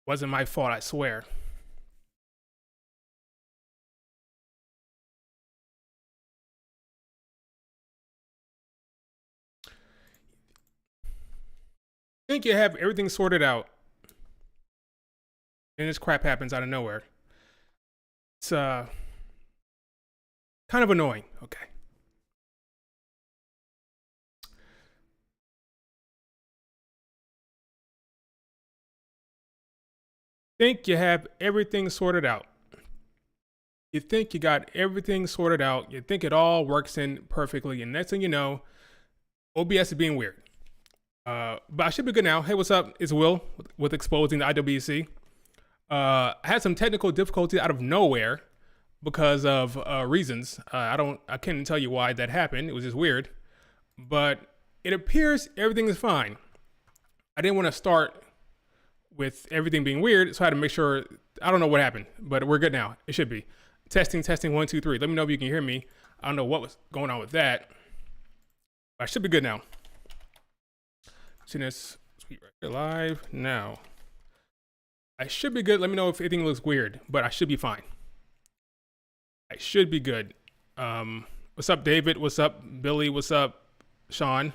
Wasn't my fault, I swear. Think you have everything sorted out, and this crap happens out of nowhere. It's kind of annoying. Okay. Think you have everything sorted out. You think you got everything sorted out. You think it all works in perfectly, and next thing you know, OBS is being weird. But I should be good now. Hey, what's up? It's Will with exposing the IWC. I had some technical difficulty out of nowhere because of reasons. I can't tell you why that happened. It was just weird. But it appears everything is fine. I didn't want to start with everything being weird, so I had to make sure. I don't know what happened, but we're good now. It should be. Testing, 1, 2, 3. Let me know if you can hear me. I don't know what was going on with that. But I should be good now. Seeing this sweet record live now. I should be good. Let me know if anything looks weird, but I should be fine. I should be good. What's up, David? What's up, Billy? What's up, Sean?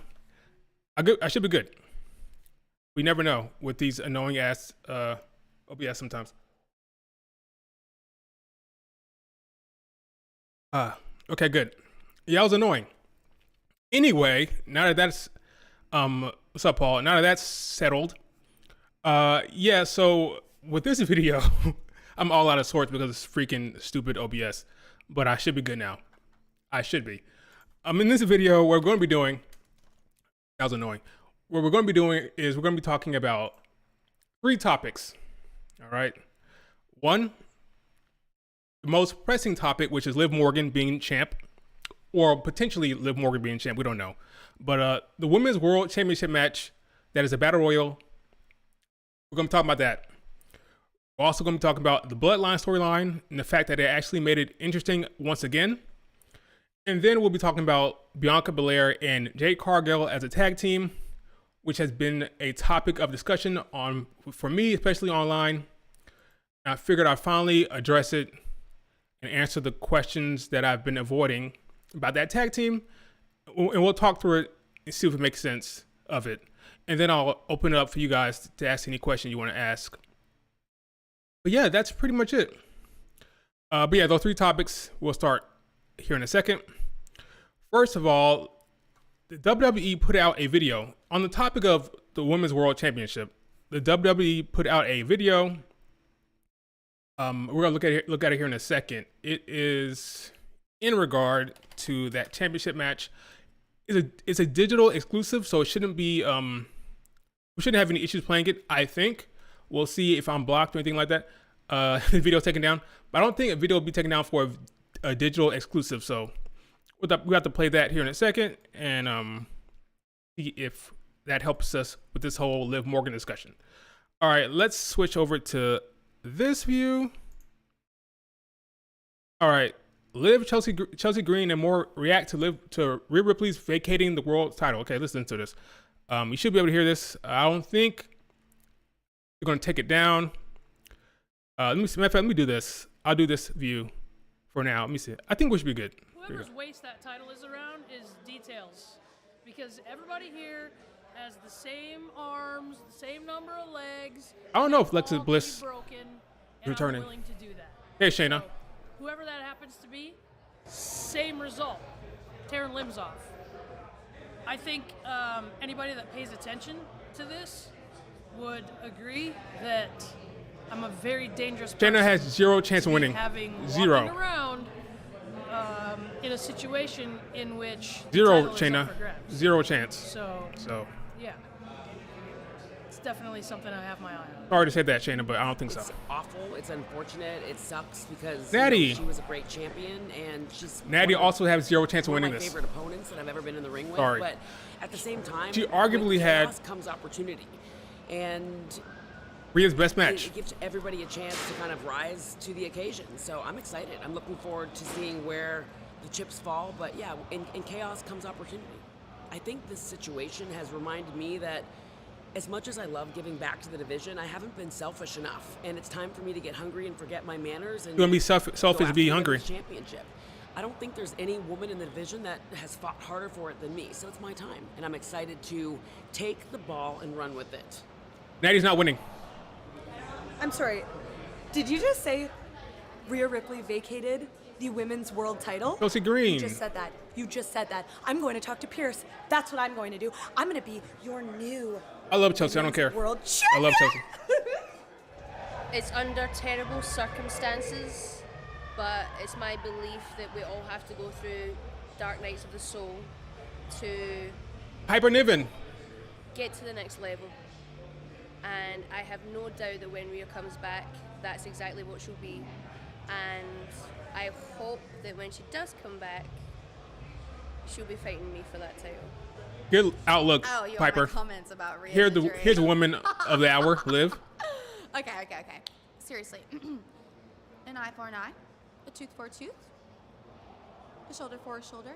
I should be good. We never know with these annoying ass OBS sometimes. Okay, good. Yeah, it was annoying. Anyway, now that that's what's up, Paul? Now that that's settled, yeah. So with this video, I'm all out of sorts because it's freaking stupid OBS. But I should be good now. I should be. In this video, what we're going to be doing. That was annoying. What we're going to be doing is we're going to be talking about 3 topics. All right. 1, the most pressing topic, which is Liv Morgan being champ, or potentially Liv Morgan being champ. We don't know. But the Women's World Championship match, that is a battle royal. We're going to talk about that. We're also going to be talking about the Bloodline storyline and the fact that it actually made it interesting once again. And then we'll be talking about Bianca, Belair, and Jade Cargill as a tag team, which has been a topic of discussion for me, especially online. And I figured I'd finally address it and answer the questions that I've been avoiding about that tag team. And we'll talk through it and see if it makes sense of it. And then I'll open it up for you guys to ask any question you want to ask. But yeah, that's pretty much it. But yeah, those 3 topics we'll start here in a second. First of all, the WWE put out a video on the topic of the Women's World Championship. The WWE put out a video. We're gonna look at it here in a second. It is in regard to that championship match. It's a digital exclusive, so it shouldn't be we shouldn't have any issues playing it. I think we'll see if I'm blocked or anything like that. The video's taken down, but I don't think a video will be taken down for a digital exclusive. So we have to play that here in a second and see if that helps us with this whole Liv Morgan discussion. All right, let's switch over to this view. All right, Liv, Chelsea Green, and more react to Rhea Ripley's vacating the world title. Okay, listen to this. You should be able to hear this. I don't think you're gonna take it down. Let me see. Matter of fact, let me do this. I'll do this view for now. Let me see. I think we should be good. Whoever's waist that title is around is details, because everybody here has the same arms, the same number of legs. I don't know if Lexa Bliss is broken, is returning. I'm willing to do that. Hey, Shayna. So, whoever that happens to be, same result. Tearing limbs off. I think anybody that pays attention to this would agree that I'm a very dangerous person. Shayna has 0 chance of winning. Walking around in a situation in which 0, Shayna. 0 chance. So yeah, it's definitely something I have my eye on. Sorry to say that, Shayna, but I don't think it's so. Awful. It's unfortunate. It sucks because Natty, she was a great champion, and she's Natty also has 0 chance of winning one of my this. favorite opponents that I've ever been in the ring with. Sorry. But at the same time, she arguably had had comes opportunity, and Rhea's best match. It gives everybody a chance to kind of rise to the occasion. So I'm excited. I'm looking forward to seeing where the chips fall. But yeah, in chaos comes opportunity. I think this situation has reminded me that As much as I love giving back to the division, I haven't been selfish enough, and it's time for me to get hungry and forget my manners. And You want to be selfish go to after be the hungry. women's championship. I don't think there's any woman in the division that has fought harder for it than me, so it's my time, and I'm excited to take the ball and run with it. Natty's not winning. I'm sorry. Did you just say Rhea Ripley vacated the women's world title? Chelsea Green. You just said that. You just said that. I'm going to talk to Pierce. That's what I'm going to do. I'm going to be your new I love Chelsea. I don't care. world I champion. love Chelsea. It's under terrible circumstances, but it's my belief that we all have to go through dark nights of the soul to Piper Niven. get to the next level. And I have no doubt that when Rhea comes back, that's exactly what she'll be. And I hope that when she does come back, she'll be fighting me for that title. Good outlook, Oh, you Piper. want my comments about Rhea's Here's injury. a woman of the hour, Liv. Okay. Seriously. An eye for an eye, a tooth for a tooth, a shoulder for a shoulder.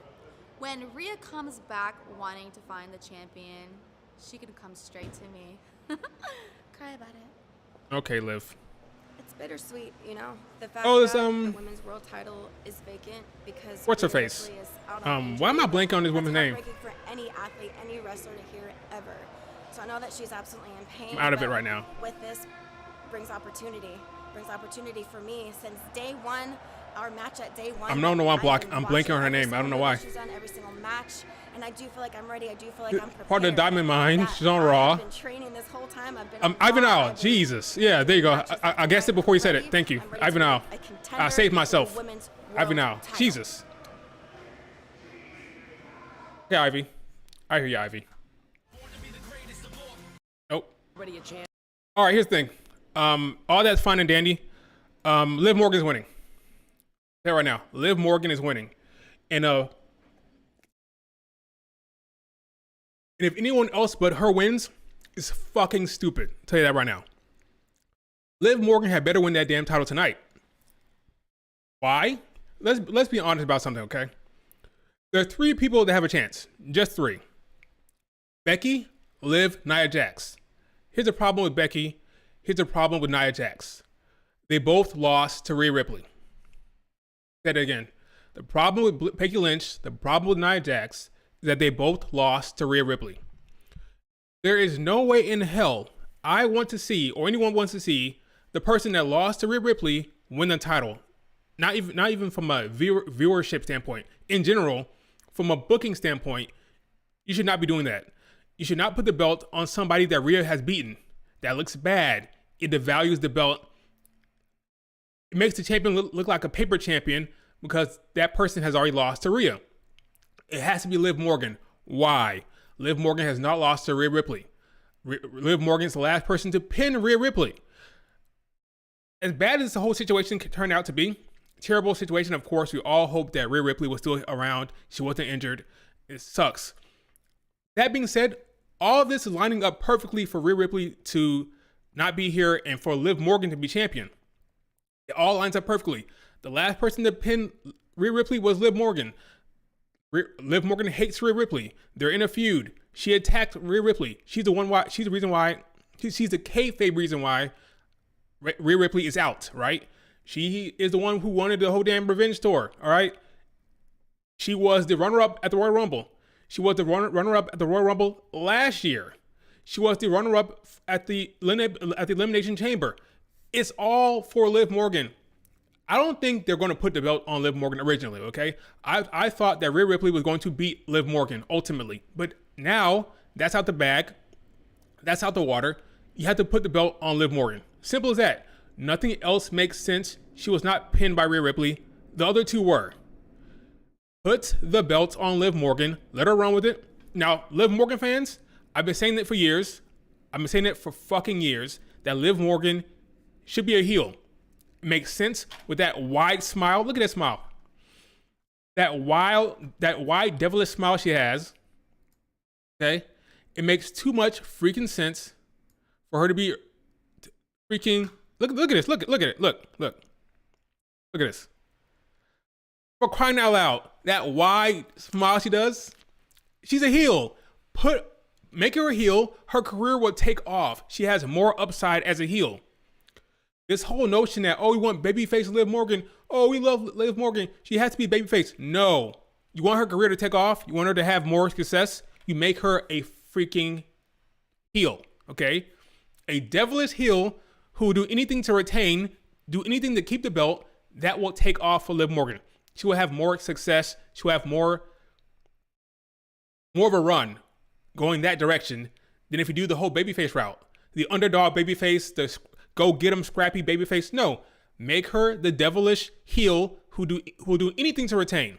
When Rhea comes back wanting to find the champion, she can come straight to me. Cry about it. Okay, Liv. It's bittersweet, you know, the fact Oh, it's, that the women's world title is vacant because What's her Rhea face? Ripley is out on Why am I injury. blanking on this woman's That's name? heartbreaking for any athlete, any wrestler to hear ever. So I know that she's absolutely in pain. I'm out of it but right now. With this brings opportunity for me since day one. Our match at day one. I don't know why I've been I'm blanking watching on her every name. I don't know single why. move She's done every single match, and I do feel like I'm ready. I do feel like I'm prepared. Part of the Diamond Mine. That She's on I Raw. have been training this whole time. I've been on Ivan Raw. Al. I've been Jesus. Yeah, there you go. I guessed it before you said it. ready. Thank you. I'm ready Ivan to Al. be a contender I saved for the myself. women's Ivan world Al. title. Jesus. Yeah, Ivy. I hear you, Ivy. Nope. Everybody a chance. All right, here's the thing. All that's fine and dandy. Liv Morgan's winning. There right now. Liv Morgan is winning. And if anyone else but her wins, it's fucking stupid. I'll tell you that right now. Liv Morgan had better win that damn title tonight. Why? Let's be honest about something, okay? There are 3 people that have a chance. Just 3. Becky, Liv, Nia Jax. Here's the problem with Becky. Here's the problem with Nia Jax. They both lost to Rhea Ripley. Say that again. The problem with Becky Lynch, the problem with Nia Jax, is that they both lost to Rhea Ripley. There is no way in hell I want to see, or anyone wants to see, the person that lost to Rhea Ripley win the title. Not even from a viewership standpoint. In general, from a booking standpoint, you should not be doing that. You should not put the belt on somebody that Rhea has beaten. That looks bad. It devalues the belt. It makes the champion look like a paper champion because that person has already lost to Rhea. It has to be Liv Morgan. Why? Liv Morgan has not lost to Rhea Ripley. Liv Morgan's the last person to pin Rhea Ripley. As bad as the whole situation could turn out to be, terrible situation, of course, we all hope that Rhea Ripley was still around. She wasn't injured. It sucks. That being said, all of this is lining up perfectly for Rhea Ripley to not be here and for Liv Morgan to be champion. It all lines up perfectly. The last person to pin Rhea Ripley was Liv Morgan. Liv Morgan hates Rhea Ripley. They're in a feud. She attacked Rhea Ripley. She's the reason why. She's the kayfabe reason why Rhea Ripley is out, right? She is the one who wanted the whole damn revenge tour, all right? She was the runner-up at the Royal Rumble. She was the runner-up at the Royal Rumble last year. She was the runner-up at the Elimination Chamber. It's all for Liv Morgan. I don't think they're going to put the belt on Liv Morgan originally, okay? I thought that Rhea Ripley was going to beat Liv Morgan ultimately. But now, that's out the bag. That's out the water. You have to put the belt on Liv Morgan. Simple as that. Nothing else makes sense. She was not pinned by Rhea Ripley. The other 2 were. Put the belt on Liv Morgan. Let her run with it. Now, Liv Morgan fans, I've been saying it for years. I've been saying it for fucking years that Liv Morgan should be a heel. It makes sense with that wide smile. Look at that smile. That wide devilish smile she has. Okay? It makes too much freaking sense for her to be freaking. Look at this. Look at it. Look at this. For crying out loud, that wide smile she does. She's a heel. Put Make her a heel. Her career will take off. She has more upside as a heel. This whole notion that, oh, we want babyface Liv Morgan. Oh, we love Liv Morgan. She has to be babyface. No. You want her career to take off? You want her to have more success? You make her a freaking heel, okay? A devilish heel who will do anything to retain, do anything to keep the belt. That will take off for Liv Morgan. She will have more success. She will have more of a run going that direction than if you do the whole babyface route. The underdog babyface, the go get him scrappy babyface. No, make her the devilish heel who will do anything to retain.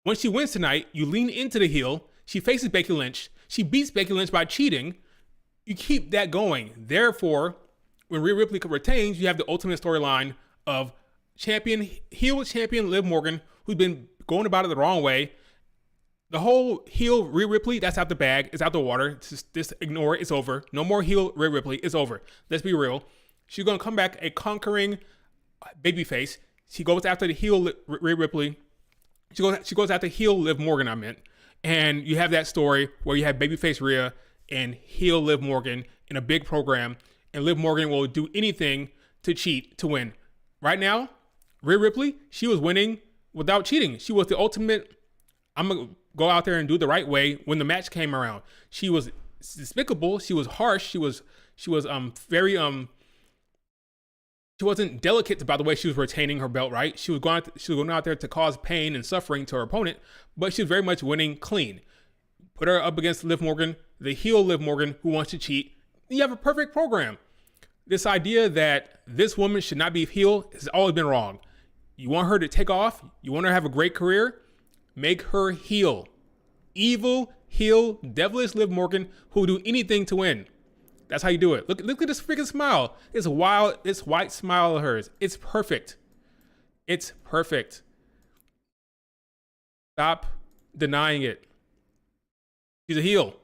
When she wins tonight, you lean into the heel. She faces Becky Lynch. She beats Becky Lynch by cheating. You keep that going. Therefore, when Rhea Ripley retains, you have the ultimate storyline of heel champion Liv Morgan, who's been going about it the wrong way. The whole heel Rhea Ripley, that's out the bag. It's out the water. Just ignore it. It's over. No more heel Rhea Ripley. It's over. Let's be real. She's going to come back a conquering babyface. She goes after the heel Rhea Ripley. She goes after heel Liv Morgan, I meant. And you have that story where you have babyface Rhea and heel Liv Morgan in a big program. And Liv Morgan will do anything to cheat to win. Right now, Rhea Ripley, she was winning without cheating. She was the ultimate, I'm going to go out there and do the right way when the match came around. She was despicable. She was harsh. She was very, she wasn't delicate about the way she was retaining her belt, right? She was going out there to cause pain and suffering to her opponent, but she was very much winning clean. Put her up against Liv Morgan, the heel Liv Morgan who wants to cheat. You have a perfect program. This idea that this woman should not be heel has always been wrong. You want her to take off? You want her to have a great career? Make her heel. Evil, heel, devilish Liv Morgan who will do anything to win. That's how you do it. Look at this freaking smile. It's wild, this white smile of hers. It's perfect. It's perfect. Stop denying it. She's a heel.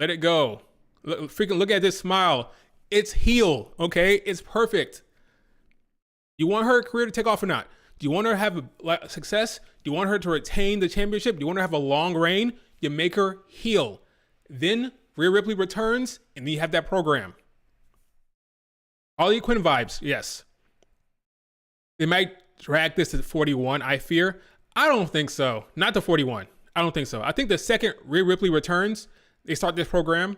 Let it go. Look at this smile. It's heel, okay? It's perfect. You want her career to take off or not? Do you want her to have success? Do you want her to retain the championship? Do you want her to have a long reign? You make her heel. Then Rhea Ripley returns, and then you have that program. Harley Quinn vibes, yes. They might drag this to 41, I fear. I don't think so. Not to 41. I don't think so. I think the second Rhea Ripley returns, they start this program,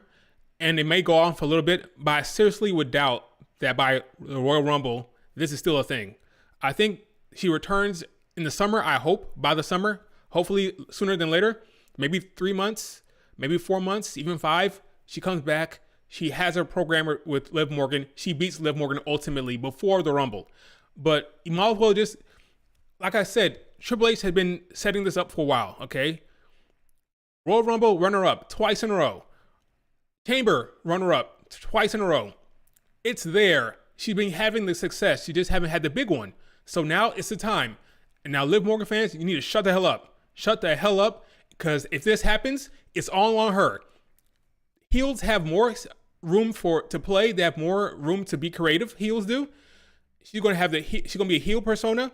and it may go on for a little bit, but I seriously would doubt that by the Royal Rumble, this is still a thing. I think she returns in the summer, I hope, by the summer, hopefully sooner than later, maybe 3 months, maybe 4 months, even 5. She comes back. She has her program with Liv Morgan. She beats Liv Morgan ultimately before the Rumble. But you might as well just, like I said, Triple H had been setting this up for a while, okay? Royal Rumble runner-up twice in a row. Chamber runner-up twice in a row. It's there. She's been having the success. She just haven't had the big one. So now it's the time. And now Liv Morgan fans, you need to shut the hell up. Shut the hell up, because if this happens, it's all on her. Heels have more room to play. They have more room to be creative. Heels do. She's gonna be a heel persona.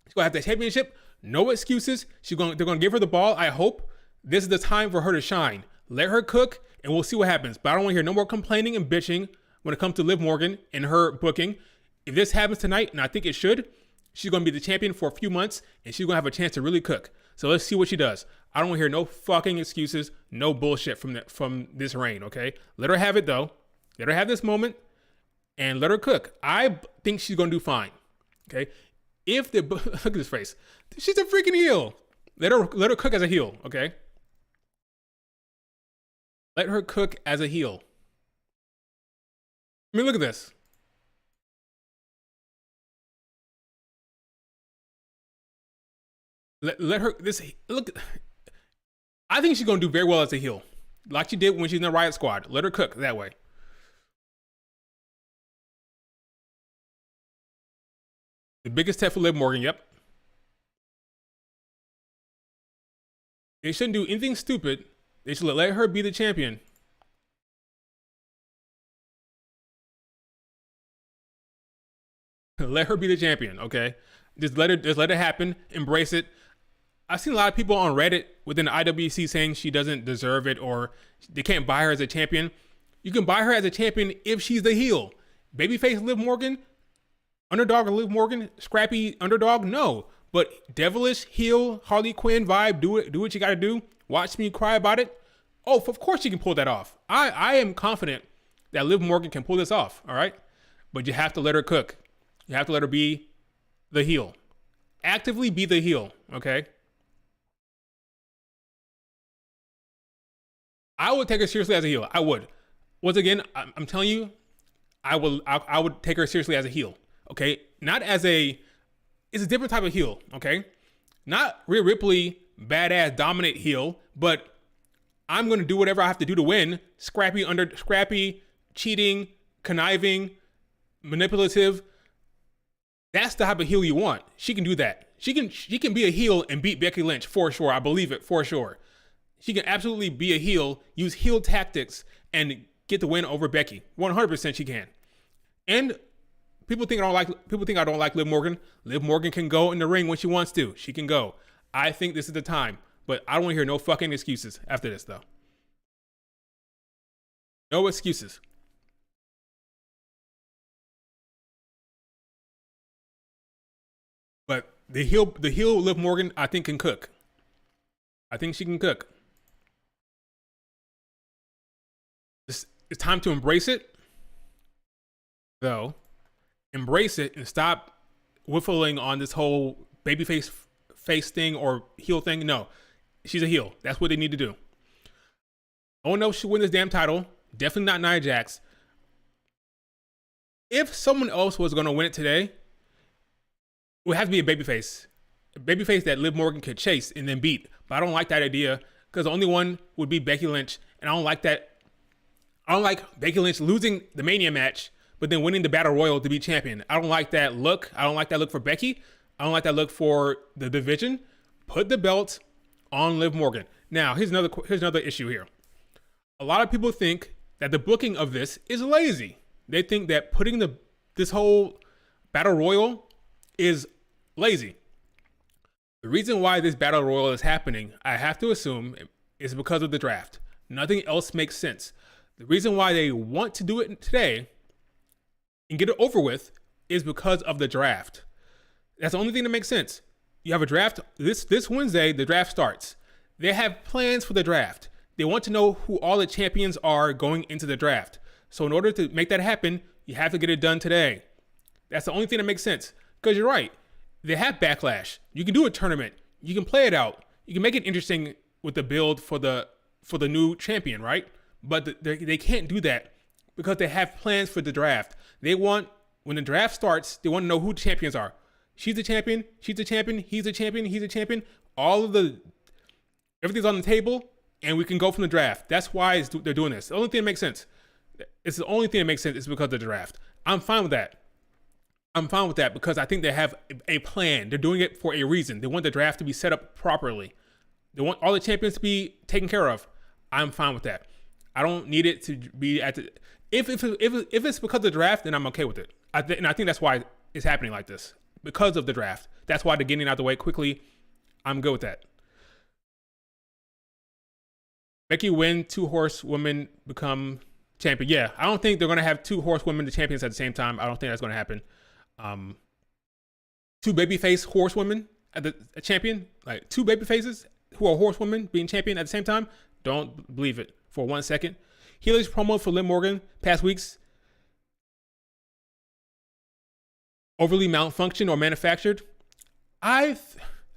She's gonna have the championship. No excuses. They're gonna give her the ball. I hope this is the time for her to shine. Let her cook, and we'll see what happens. But I don't want to hear no more complaining and bitching when it comes to Liv Morgan and her booking. If this happens tonight, and I think it should, she's going to be the champion for a few months, and she's going to have a chance to really cook. So let's see what she does. I don't want to hear no fucking excuses, no bullshit from this reign, okay? Let her have it, though. Let her have this moment, and let her cook. I think she's going to do fine, okay? Look at this face. She's a freaking heel. Let her cook as a heel, okay? Let her cook as a heel. I mean, look at this. Let her look. I think she's gonna do very well as a heel, like she did when she's in the Riot Squad. Let her cook that way. The biggest test for Liv Morgan. Yep. They shouldn't do anything stupid. They should let her be the champion. Let her be the champion, okay? Just let it happen. Embrace it. I've seen a lot of people on Reddit within the IWC saying she doesn't deserve it or they can't buy her as a champion. You can buy her as a champion if she's the heel. Babyface Liv Morgan, underdog Liv Morgan, scrappy underdog, no. But devilish heel Harley Quinn vibe, do what you gotta do. Watch me cry about it. Oh, of course she can pull that off. I am confident that Liv Morgan can pull this off, all right? But you have to let her cook. You have to let her be the heel. Actively be the heel, okay? I would take her seriously as a heel. I would. Once again, I'm telling you, I would take her seriously as a heel, okay? Not as it's a different type of heel, okay? Not Rhea Ripley, badass, dominant heel, but I'm going to do whatever I have to do to win. Scrappy, cheating, conniving, manipulative. That's the type of heel you want. She can do that. She can be a heel and beat Becky Lynch for sure. I believe it for sure. She can absolutely be a heel, use heel tactics, and get the win over Becky. 100% she can. And people think I don't like Liv Morgan. Liv Morgan can go in the ring when she wants to. She can go. I think this is the time. But I don't want to hear no fucking excuses after this, though. No excuses. But the heel Liv Morgan, I think, can cook. I think she can cook. It's time to embrace it, though. Embrace it and stop whiffling on this whole babyface face thing or heel thing. No, she's a heel. That's what they need to do. Oh no, she win this damn title. Definitely not Nia Jax. If someone else was going to win it today, it would have to be a babyface. A babyface that Liv Morgan could chase and then beat. But I don't like that idea because the only one would be Becky Lynch. And I don't like that. I don't like Becky Lynch losing the Mania match, but then winning the Battle Royal to be champion. I don't like that look. I don't like that look for Becky. I don't like that look for the division. Put the belt on Liv Morgan. Now, here's another issue here. A lot of people think that the booking of this is lazy. They think that putting this whole Battle Royal is lazy. The reason why this Battle Royal is happening, I have to assume, is because of the draft. Nothing else makes sense. The reason why they want to do it today and get it over with is because of the draft. That's the only thing that makes sense. You have a draft. This Wednesday, the draft starts. They have plans for the draft. They want to know who all the champions are going into the draft. So in order to make that happen, you have to get it done today. That's the only thing that makes sense. Because you're right. They have Backlash. You can do a tournament. You can play it out. You can make it interesting with the build for the new champion, right? But they can't do that because they have plans for the draft. They want, when the draft starts, they want to know who the champions are. She's a champion. She's a champion. He's a champion. He's a champion. Everything's on the table, and we can go from the draft. That's why they're doing this. The only thing that makes sense. It's the only thing that makes sense is because of the draft. I'm fine with that. I'm fine with that because I think they have a plan. They're doing it for a reason. They want the draft to be set up properly. They want all the champions to be taken care of. I'm fine with that. I don't need it to be at the. If it's because of the draft, then I'm okay with it. And I think that's why it's happening like this, because of the draft. That's why they're getting out the way quickly. I'm good with that. Becky win, 2 horsewomen become champion. Yeah, I don't think they're gonna have 2 horsewomen the champions at the same time. I don't think that's gonna happen. 2 babyface horsewomen at a champion, like 2 babyfaces who are horsewomen being champion at the same time. Don't believe it for 1 second. Healy's promo for Liv Morgan past weeks. Overly malfunctioned or manufactured. I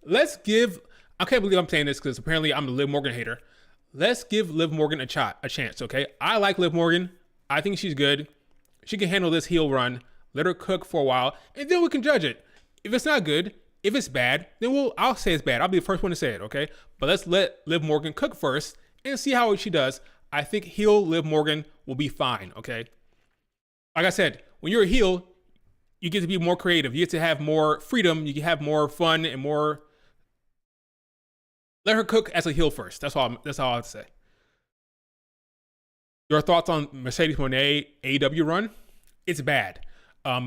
can't believe I'm saying this because apparently I'm a Liv Morgan hater. Let's give Liv Morgan a chance, okay? I like Liv Morgan. I think she's good. She can handle this heel run. Let her cook for a while, and then we can judge it. If it's not good, if it's bad, then I'll say it's bad. I'll be the first one to say it, okay? But let's let Liv Morgan cook first and see how she does. I think heel Liv Morgan will be fine, okay? Like I said, when you're a heel, you get to be more creative. You get to have more freedom. You can have more fun and more. Let her cook as a heel first. That's all I have to say. Your thoughts on Mercedes Moné AEW run? It's bad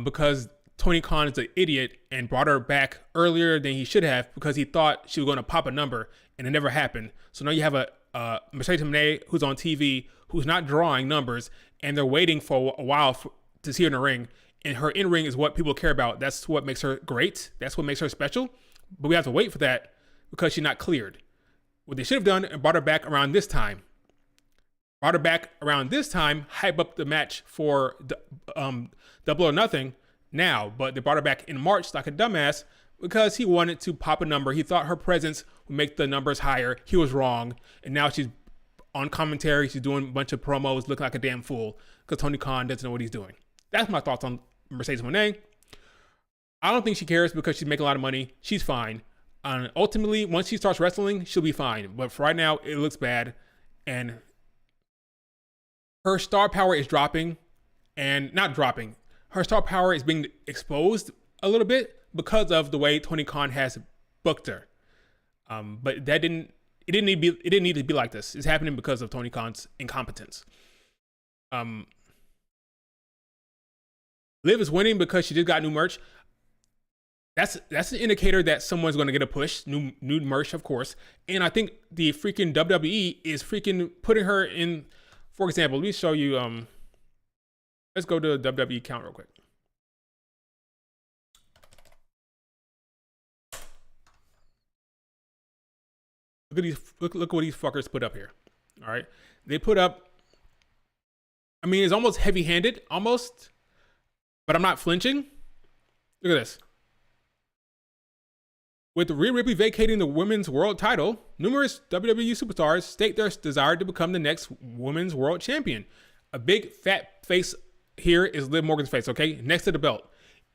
because Tony Khan is an idiot and brought her back earlier than he should have because he thought she was going to pop a number and it never happened. So now you have a Mercedes Moné who's on TV who's not drawing numbers and they're waiting for a while to see her in the ring. And her in-ring is what people care about. That's what makes her great. That's what makes her special. But we have to wait for that because she's not cleared. What they should have done and brought her back around this time. Hype up the match for Double or Nothing now. But they brought her back in March like a dumbass because he wanted to pop a number. He thought her presence would make the numbers higher. He was wrong. And now she's on commentary. She's doing a bunch of promos looking like a damn fool because Tony Khan doesn't know what he's doing. That's my thoughts on Mercedes Moné. I don't think she cares because she's making a lot of money. She's fine. Ultimately, once she starts wrestling, she'll be fine. But for right now, it looks bad. And her star power is dropping. And not dropping. Her star power is being exposed a little bit because of the way Tony Khan has booked her. But it didn't need to be like this. It's happening because of Tony Khan's incompetence. Liv is winning because she just got new merch. That's an indicator that someone's going to get a push. New merch, of course. And I think the freaking WWE is freaking putting her in. For example, let me show you. Let's go to the WWE count real quick. Look at these. Look what these fuckers put up here. All right, they put up. I mean, it's almost heavy-handed, almost. But I'm not flinching. Look at this. With Rhea Ripley vacating the women's world title, numerous WWE superstars state their desire to become the next women's world champion. A big fat face here is Liv Morgan's face, okay? Next to the belt.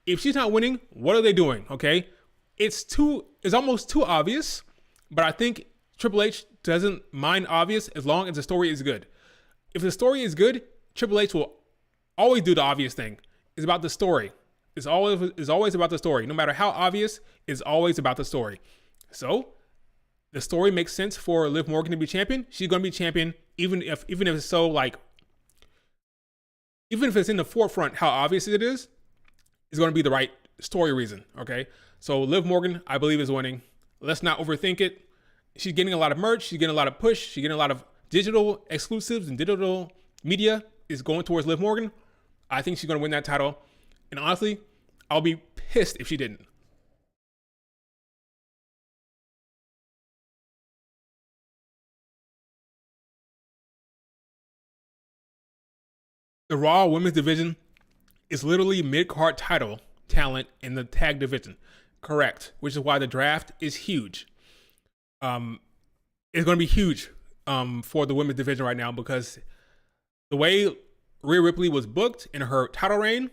If she's not winning, what are they doing, okay? It's almost too obvious, but I think Triple H doesn't mind obvious as long as the story is good. If the story is good, Triple H will always do the obvious thing. It's about the story. It's always about the story. No matter how obvious, it's always about the story. So, the story makes sense for Liv Morgan to be champion. She's going to be champion even if it's so like, even if it's in the forefront how obvious it is, it's going to be the right story reason, okay? So, Liv Morgan, I believe, is winning. Let's not overthink it. She's getting a lot of merch. She's getting a lot of push. She's getting a lot of digital exclusives and digital media is going towards Liv Morgan. I think she's going to win that title. And honestly, I'll be pissed if she didn't. The Raw Women's Division is literally mid-card title talent in the tag division. Correct. Which is why the draft is huge. It's going to be huge for the women's division right now because the way Rhea Ripley was booked in her title reign,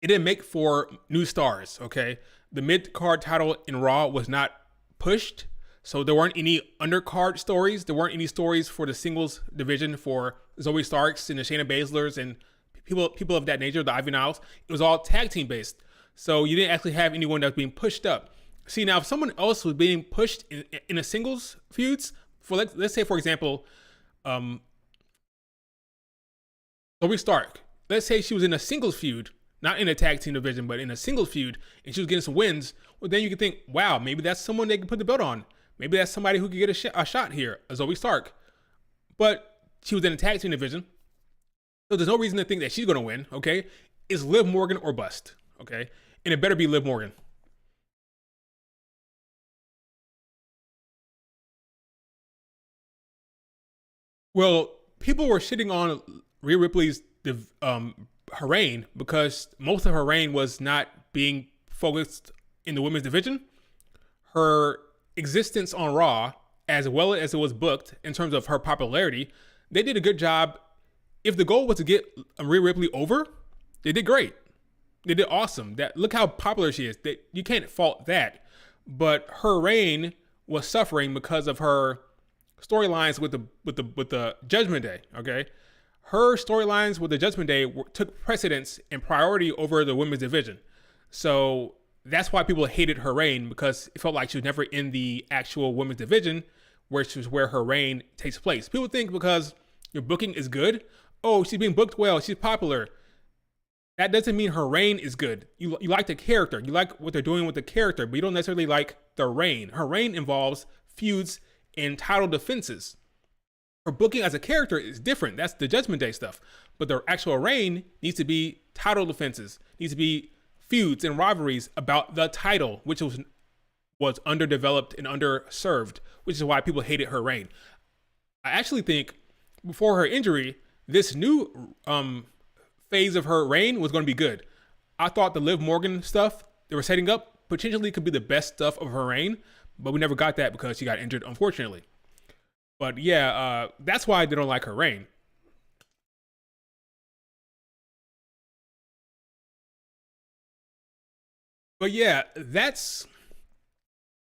it didn't make for new stars, okay? The mid-card title in Raw was not pushed, so there weren't any undercard stories. There weren't any stories for the singles division for Zoe Starks and the Shayna Baszlers and people of that nature, the Ivy Niles. It was all tag team based, so you didn't actually have anyone that was being pushed up. See, now if someone else was being pushed in a singles feuds, for let's say, for example, Zoe Stark. Let's say she was in a singles feud, not in a tag team division, but in a singles feud, and she was getting some wins. Well, then you can think, wow, maybe that's someone they can put the belt on. Maybe that's somebody who could get a shot here, a Zoe Stark. But she was in a tag team division, so there's no reason to think that she's going to win, okay? It's Liv Morgan or bust, okay? And it better be Liv Morgan. Well, people were shitting on Rhea Ripley's her reign because most of her reign was not being focused in the women's division. Her existence on Raw, as well as it was booked in terms of her popularity, they did a good job. If the goal was to get Rhea Ripley over, they did great. They did awesome. Look how popular she is. You can't fault that. But her reign was suffering because of her storylines with the Judgment Day. Okay, her storylines with the Judgment Day took precedence and priority over the women's division. So that's why people hated her reign, because it felt like she was never in the actual women's division, which is where her reign takes place. People think because your booking is good, oh, she's being booked well, she's popular. that doesn't mean her reign is good. You like the character. You like what they're doing with the character, but you don't necessarily like the reign. Her reign involves feuds and title defenses. Her booking as a character is different. That's the Judgment Day stuff. But the actual reign needs to be title defenses, needs to be feuds and rivalries about the title, which was underdeveloped and underserved, which is why people hated her reign. I actually think before her injury, this new phase of her reign was going to be good. I thought the Liv Morgan stuff they were setting up potentially could be the best stuff of her reign, but we never got that because she got injured, unfortunately. But yeah, that's why they don't like her reign. But yeah, that's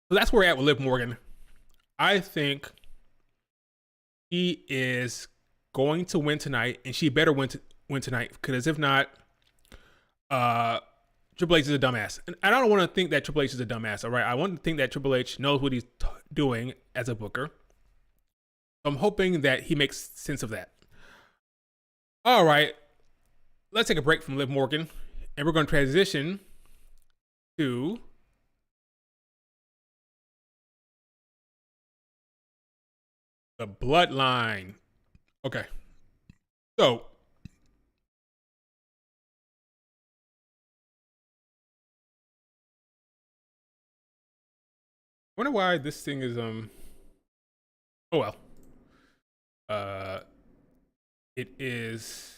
where we're at with Liv Morgan. I think she is going to win tonight, and she better win tonight, because if not, Triple H is a dumbass. And I don't want to think that Triple H is a dumbass, all right? I want to think that Triple H knows what he's doing as a booker. I'm hoping that he makes sense of that. All right, let's take a break from Liv Morgan, and we're going to transition to the Bloodline. Okay, so I wonder why this thing is oh well. It is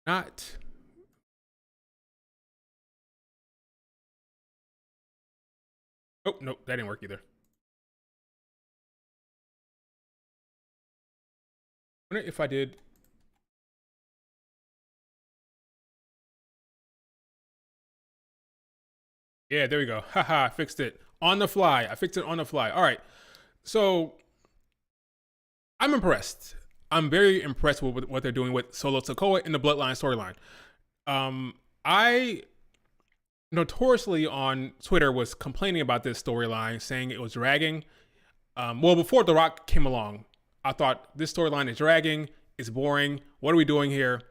not. Oh, nope, that didn't work either. I wonder if I did. Yeah, there we go. Haha, I fixed it on the fly. I fixed it on the fly. All right. So I'm impressed. I'm very impressed with what they're doing with Solo Sikoa in the Bloodline storyline. I notoriously on Twitter was complaining about this storyline, saying it was dragging. Well, before The Rock came along, I thought this storyline is dragging. It's boring. What are we doing here?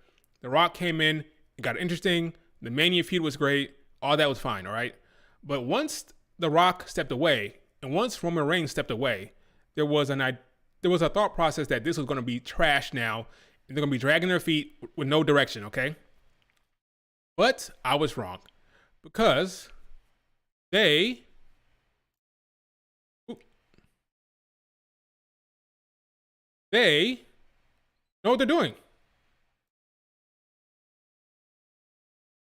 The Rock came in. It got interesting. The Mania feud was great. All that was fine, all right? But once The Rock stepped away, and once Roman Reigns stepped away, there was a thought process that this was going to be trash now, and they're going to be dragging their feet with no direction, okay? But I was wrong, because they know what they're doing,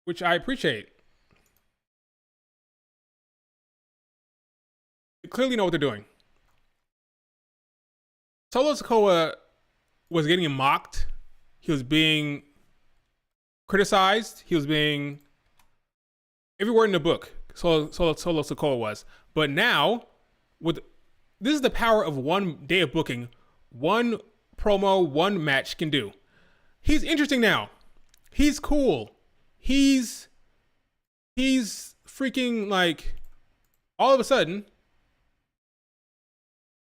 which I appreciate. They clearly know what they're doing. Solo Sikoa was getting mocked. He was being criticized. He was being everywhere in the book. Solo Sikoa was. But now, this is the power of one day of booking. One promo, one match can do. He's interesting now. He's cool. He's freaking like, all of a sudden,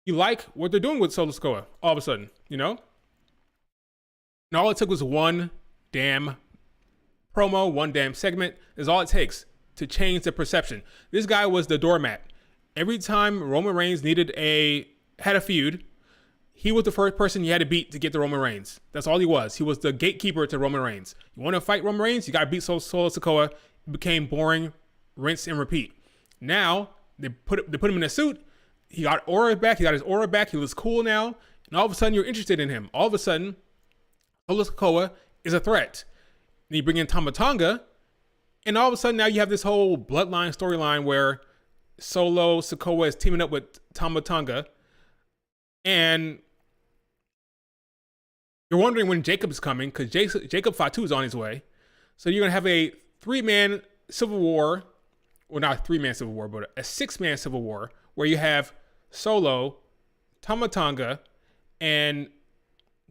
you like what they're doing with Solo Sikoa all of a sudden, you know? And all it took was one damn promo, one damn segment is all it takes to change the perception. This guy was the doormat. Every time Roman Reigns had a feud, he was the first person you had to beat to get to Roman Reigns. That's all he was. He was the gatekeeper to Roman Reigns. You want to fight Roman Reigns? You got to beat Solo Sikoa. It became boring, rinse and repeat. Now, they put him in a suit. He got aura back. He got his aura back. He looks cool now. And all of a sudden, you're interested in him. All of a sudden, Solo Sikoa is a threat. Then you bring in Tama Tonga. And all of a sudden, now you have this whole Bloodline storyline where Solo Sikoa is teaming up with Tama Tonga. And you're wondering when Jacob is coming, because Jacob Fatu is on his way. So you're going to have a 3-man civil war. Well, not a 3-man civil war, but a 6-man civil war, where you have Solo, Tama Tonga, and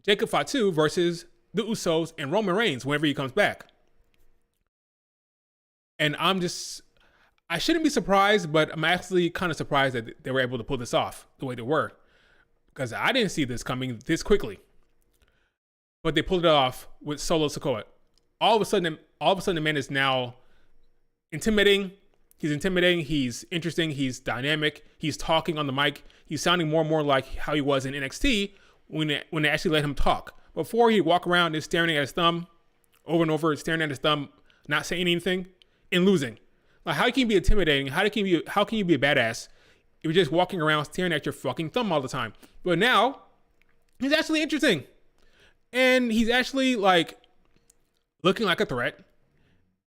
Jacob Fatu versus the Usos and Roman Reigns whenever he comes back. And I shouldn't be surprised, but I'm actually kind of surprised that they were able to pull this off the way they were, because I didn't see this coming this quickly. But they pulled it off with Solo Sikoa. all of a sudden, the man is now intimidating. He's intimidating. He's interesting. He's dynamic. He's talking on the mic. He's sounding more and more like how he was in NXT when they actually let him talk. Before, he'd walk around and staring at his thumb over and over, staring at his thumb, not saying anything, and losing. Like, how can you be intimidating? How can you be a badass if you're just walking around staring at your fucking thumb all the time? But now, he's actually interesting. And he's actually, like, looking like a threat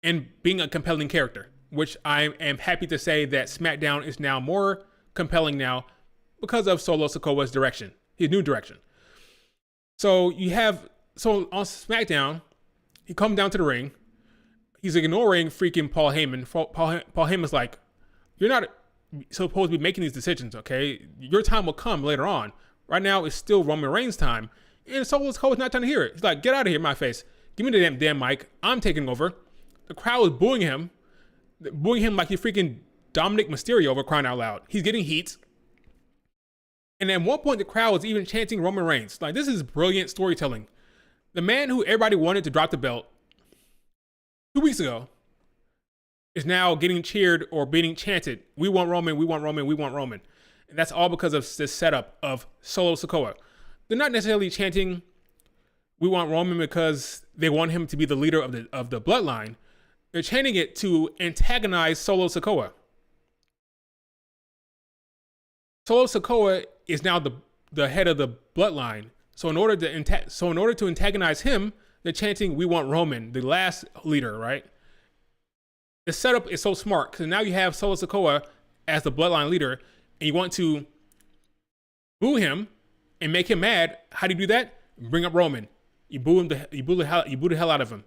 and being a compelling character, which I am happy to say that SmackDown is now more compelling now because of Solo Sikoa's direction, his new direction. So on SmackDown, he comes down to the ring. He's ignoring freaking Paul Heyman. Paul Heyman's like, you're not supposed to be making these decisions, okay? Your time will come later on. Right now, it's still Roman Reigns' time. And Solo Sikoa's not trying to hear it. He's like, get out of here, my face. Give me the damn mic. I'm taking over. The crowd is booing him like he's freaking Dominic Mysterio over, crying out loud. He's getting heat. And at one point, the crowd was even chanting Roman Reigns. Like, this is brilliant storytelling. The man who everybody wanted to drop the belt 2 weeks ago is now getting cheered or being chanted, we want Roman, we want Roman, we want Roman. And that's all because of this setup of Solo Sikoa. They're not necessarily chanting, we want Roman because they want him to be the leader of the Bloodline. They're chanting it to antagonize Solo Sikoa. Solo Sikoa is now the head of the Bloodline. So in order to antagonize him, they're chanting, we want Roman, the last leader, right? The setup is so smart because now you have Solo Sikoa as the Bloodline leader, and you want to boo him and make him mad. How do you do that? Bring up Roman. You boo him. You boo the hell out of him.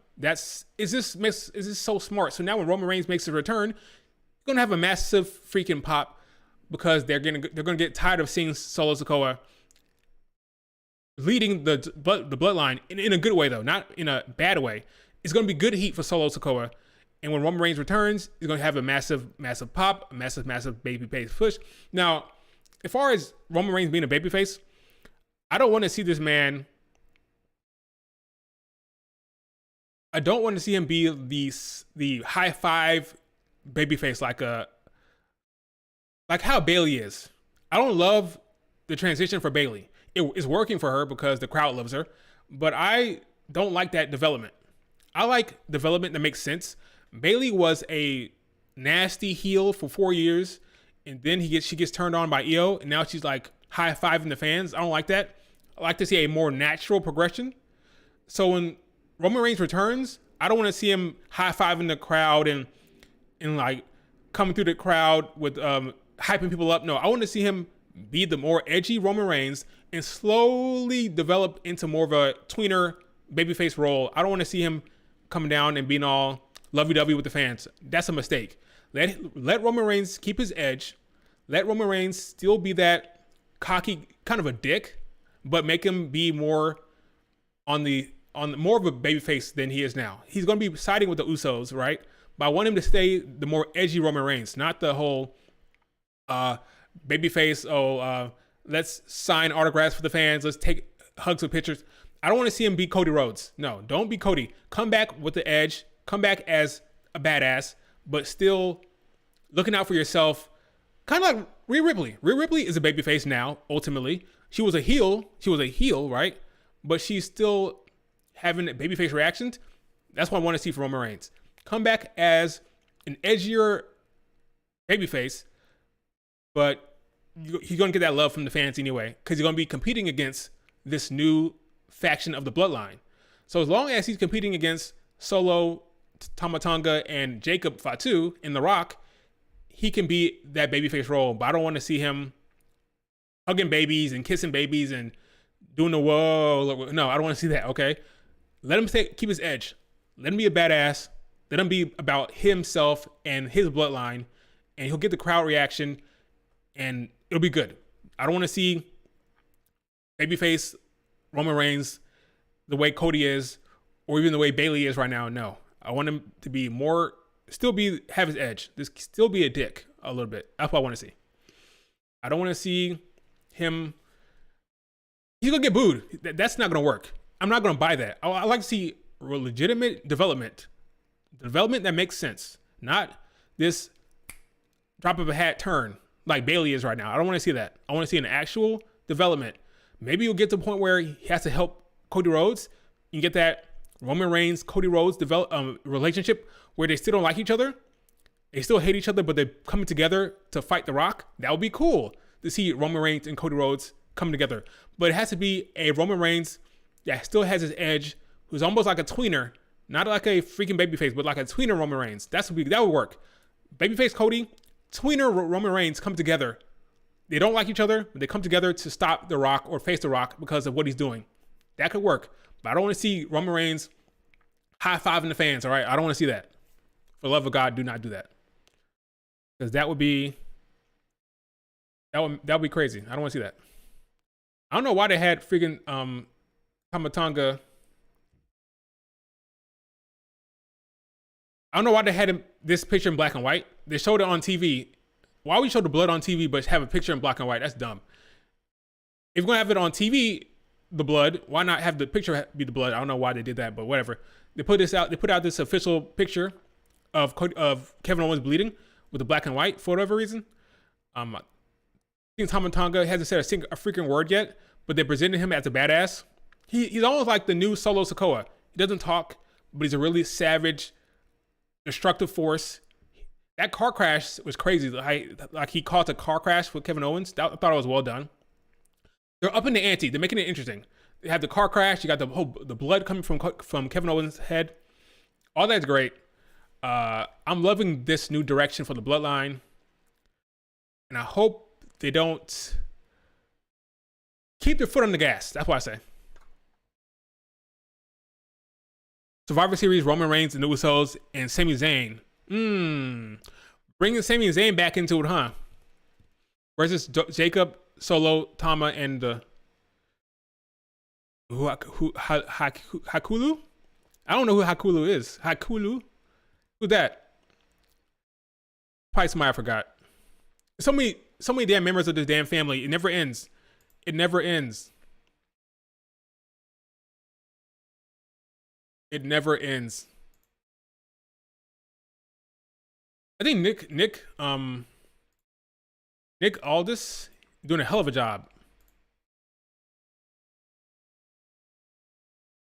Is this so smart? So now when Roman Reigns makes a return, you're gonna have a massive freaking pop because they're gonna get tired of seeing Solo Sikoa leading the Bloodline in a good way, though, not in a bad way. It's gonna be good heat for Solo Sikoa. And when Roman Reigns returns, he's going to have a massive, massive pop, a massive, massive babyface push. Now, as far as Roman Reigns being a babyface, I don't want to see this man. I don't want to see him be the high five babyface like how Bayley is. I don't love the transition for Bayley. It's working for her because the crowd loves her, but I don't like that development. I like development that makes sense. Bayley was a nasty heel for 4 years, and then she gets turned on by Io, and now she's like high-fiving the fans. I don't like that. I like to see a more natural progression. So when Roman Reigns returns, I don't want to see him high-fiving the crowd and like coming through the crowd with hyping people up. No, I want to see him be the more edgy Roman Reigns and slowly develop into more of a tweener babyface role. I don't want to see him coming down and being all lovey-dovey with the fans. That's a mistake. Let Roman Reigns keep his edge. Let Roman Reigns still be that cocky kind of a dick, but make him be more on more of a babyface than he is now. He's going to be siding with the Usos, right? But I want him to stay the more edgy Roman Reigns, not the whole babyface. Let's sign autographs for the fans. Let's take hugs with pictures. I don't want to see him be Cody Rhodes. No, don't be Cody. Come back with the edge. Come back as a badass, but still looking out for yourself. Kind of like Rhea Ripley. Rhea Ripley is a babyface now, ultimately. She was a heel, right? But she's still having babyface reactions. That's what I want to see from Roman Reigns. Come back as an edgier babyface, but he's going to get that love from the fans anyway, because he's going to be competing against this new faction of the Bloodline. So as long as he's competing against Solo, Tama Tonga, and Jacob Fatu in The Rock, he can be that babyface role. But I don't want to see him hugging babies and kissing babies and doing the whoa. No, I don't want to see that, okay? Let him keep his edge. Let him be a badass. Let him be about himself and his bloodline, and he'll get the crowd reaction, and it'll be good. I don't want to see babyface Roman Reigns the way Cody is, or even the way Bayley is right now. No, I want him to be more, have his edge. Still be a dick a little bit. That's what I want to see. I don't want to see him. He's gonna get booed. That's not gonna work. I'm not gonna buy that. I like to see legitimate development that makes sense, not this drop of a hat turn like Bailey is right now. I don't want to see that. I want to see an actual development. Maybe you'll get to the point where he has to help Cody Rhodes. You get that Roman Reigns, Cody Rhodes relationship where they still don't like each other. They still hate each other, but they're coming together to fight The Rock. That would be cool to see Roman Reigns and Cody Rhodes coming together. But it has to be a Roman Reigns that still has his edge, who's almost like a tweener, not like a freaking babyface, but like a tweener Roman Reigns. That would work. Babyface Cody, tweener Roman Reigns come together. They don't like each other, but they come together to stop The Rock or face The Rock because of what he's doing. That could work. But I don't want to see Roman Reigns high-fiving the fans, all right? I don't want to see that. For the love of God, do not do that. Because that would be crazy. I don't want to see that. I don't know why they had freaking Tama Tonga. I don't know why they had this picture in black and white. They showed it on TV. Why we show the blood on TV but have a picture in black and white? That's dumb. If you're going to have it on TV, the blood, why not have the picture be the blood? I don't know why they did that, but whatever. They put out this official picture of Kevin Owens bleeding with the black and white for whatever reason. I think Tama Tonga hasn't said a freaking word yet, but they presented him as a badass. He's almost like the new Solo Sikoa. He doesn't talk, but he's a really savage, destructive force. That car crash was crazy. Like he caused a car crash with Kevin Owens. I thought it was well done. They're up in the ante. They're making it interesting. They have the car crash. You got the blood coming from Kevin Owens' head. All that's great. I'm loving this new direction for the Bloodline, and I hope they don't keep their foot on the gas. That's what I say. Survivor Series, Roman Reigns and the Usos and Sami Zayn. Bringing Sami Zayn back into it, huh? Versus Jacob, Solo, Tama, and the Hakulu? I don't know who Hakulu is. Hakulu? Who's that? Probably somebody I forgot. So many damn members of this damn family. It never ends. It never ends. It never ends. I think Nick Aldis doing a hell of a job.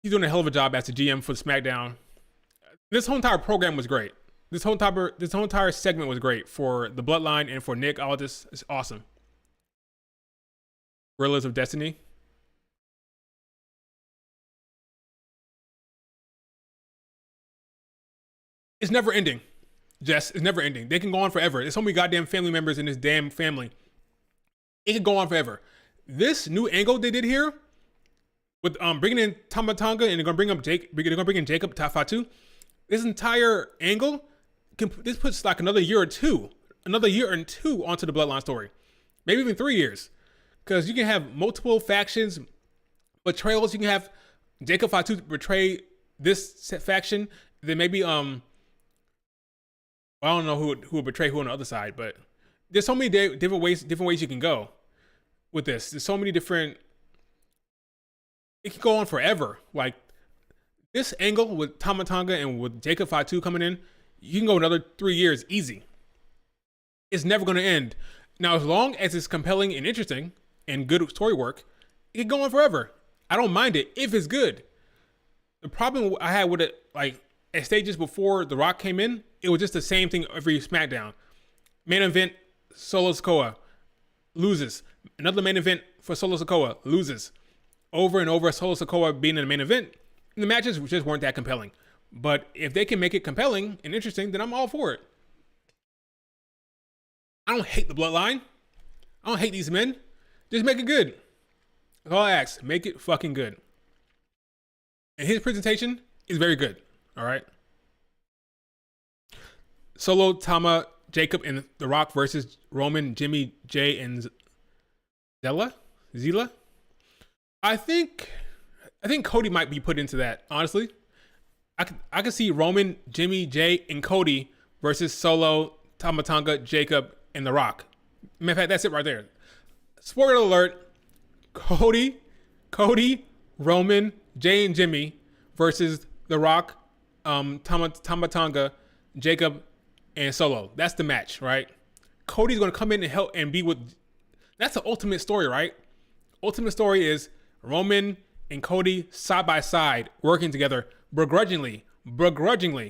He's doing a hell of a job as the GM for SmackDown. This whole entire program was great. This whole entire segment was great for the Bloodline and for Nick Aldis. It's awesome. Guerrillas of Destiny. It's never ending. Jess, it's never ending. They can go on forever. There's so many goddamn family members in this damn family. It can go on forever. This new angle they did here with bringing in Tama Tonga and they're gonna bring in Jacob Tafatu. This entire angle this puts like another year or two onto the Bloodline story, maybe even 3 years, because you can have multiple factions, betrayals. You can have Jacob Fatu betray this faction. Then maybe I don't know who would betray who on the other side, but there's so many different ways you can go with this. There's so many different. It can go on forever. Like this angle with Tama Tonga and with Jacob Fatu coming in, you can go another 3 years easy. It's never going to end. Now, as long as it's compelling and interesting and good story work, it can go on forever. I don't mind it if it's good. The problem I had with it, like at stages before The Rock came in, it was just the same thing every SmackDown. Main event, Solo Sikoa loses. Another main event for Solo Sikoa loses. Over and over, Solo Sikoa being in the main event. The matches just weren't that compelling. But if they can make it compelling and interesting, then I'm all for it. I don't hate the Bloodline. I don't hate these men. Just make it good. That's all I ask. Make it fucking good. And his presentation is very good. All right. Solo, Tama, Jacob, and The Rock versus Roman, Jimmy, Jay, and Zilla. I think Cody might be put into that. Honestly, I could see Roman, Jimmy, Jay, and Cody versus Solo, Tama Tonga, Jacob, and The Rock. Matter of fact, that's it right there. Spoiler alert: Cody, Roman, Jay, and Jimmy versus The Rock, Tamatonga, Jacob, and Solo. That's the match, right? Cody's gonna come in and help and be with. That's the ultimate story, right? Ultimate story is Roman and Cody side by side working together begrudgingly.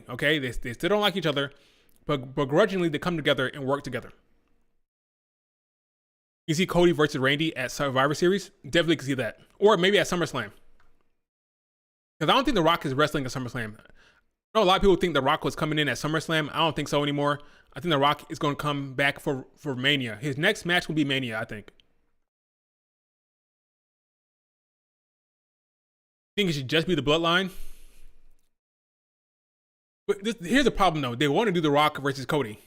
Okay, they still don't like each other, but begrudgingly they come together and work together. You see Cody versus Randy at Survivor Series? Definitely can see that. Or maybe at SummerSlam. Because I don't think The Rock is wrestling at SummerSlam. I know a lot of people think The Rock was coming in at SummerSlam. I don't think so anymore. I think The Rock is going to come back for Mania. His next match will be Mania, I think. I think it should just be the Bloodline. But here's the problem, though. They want to do The Rock versus Cody.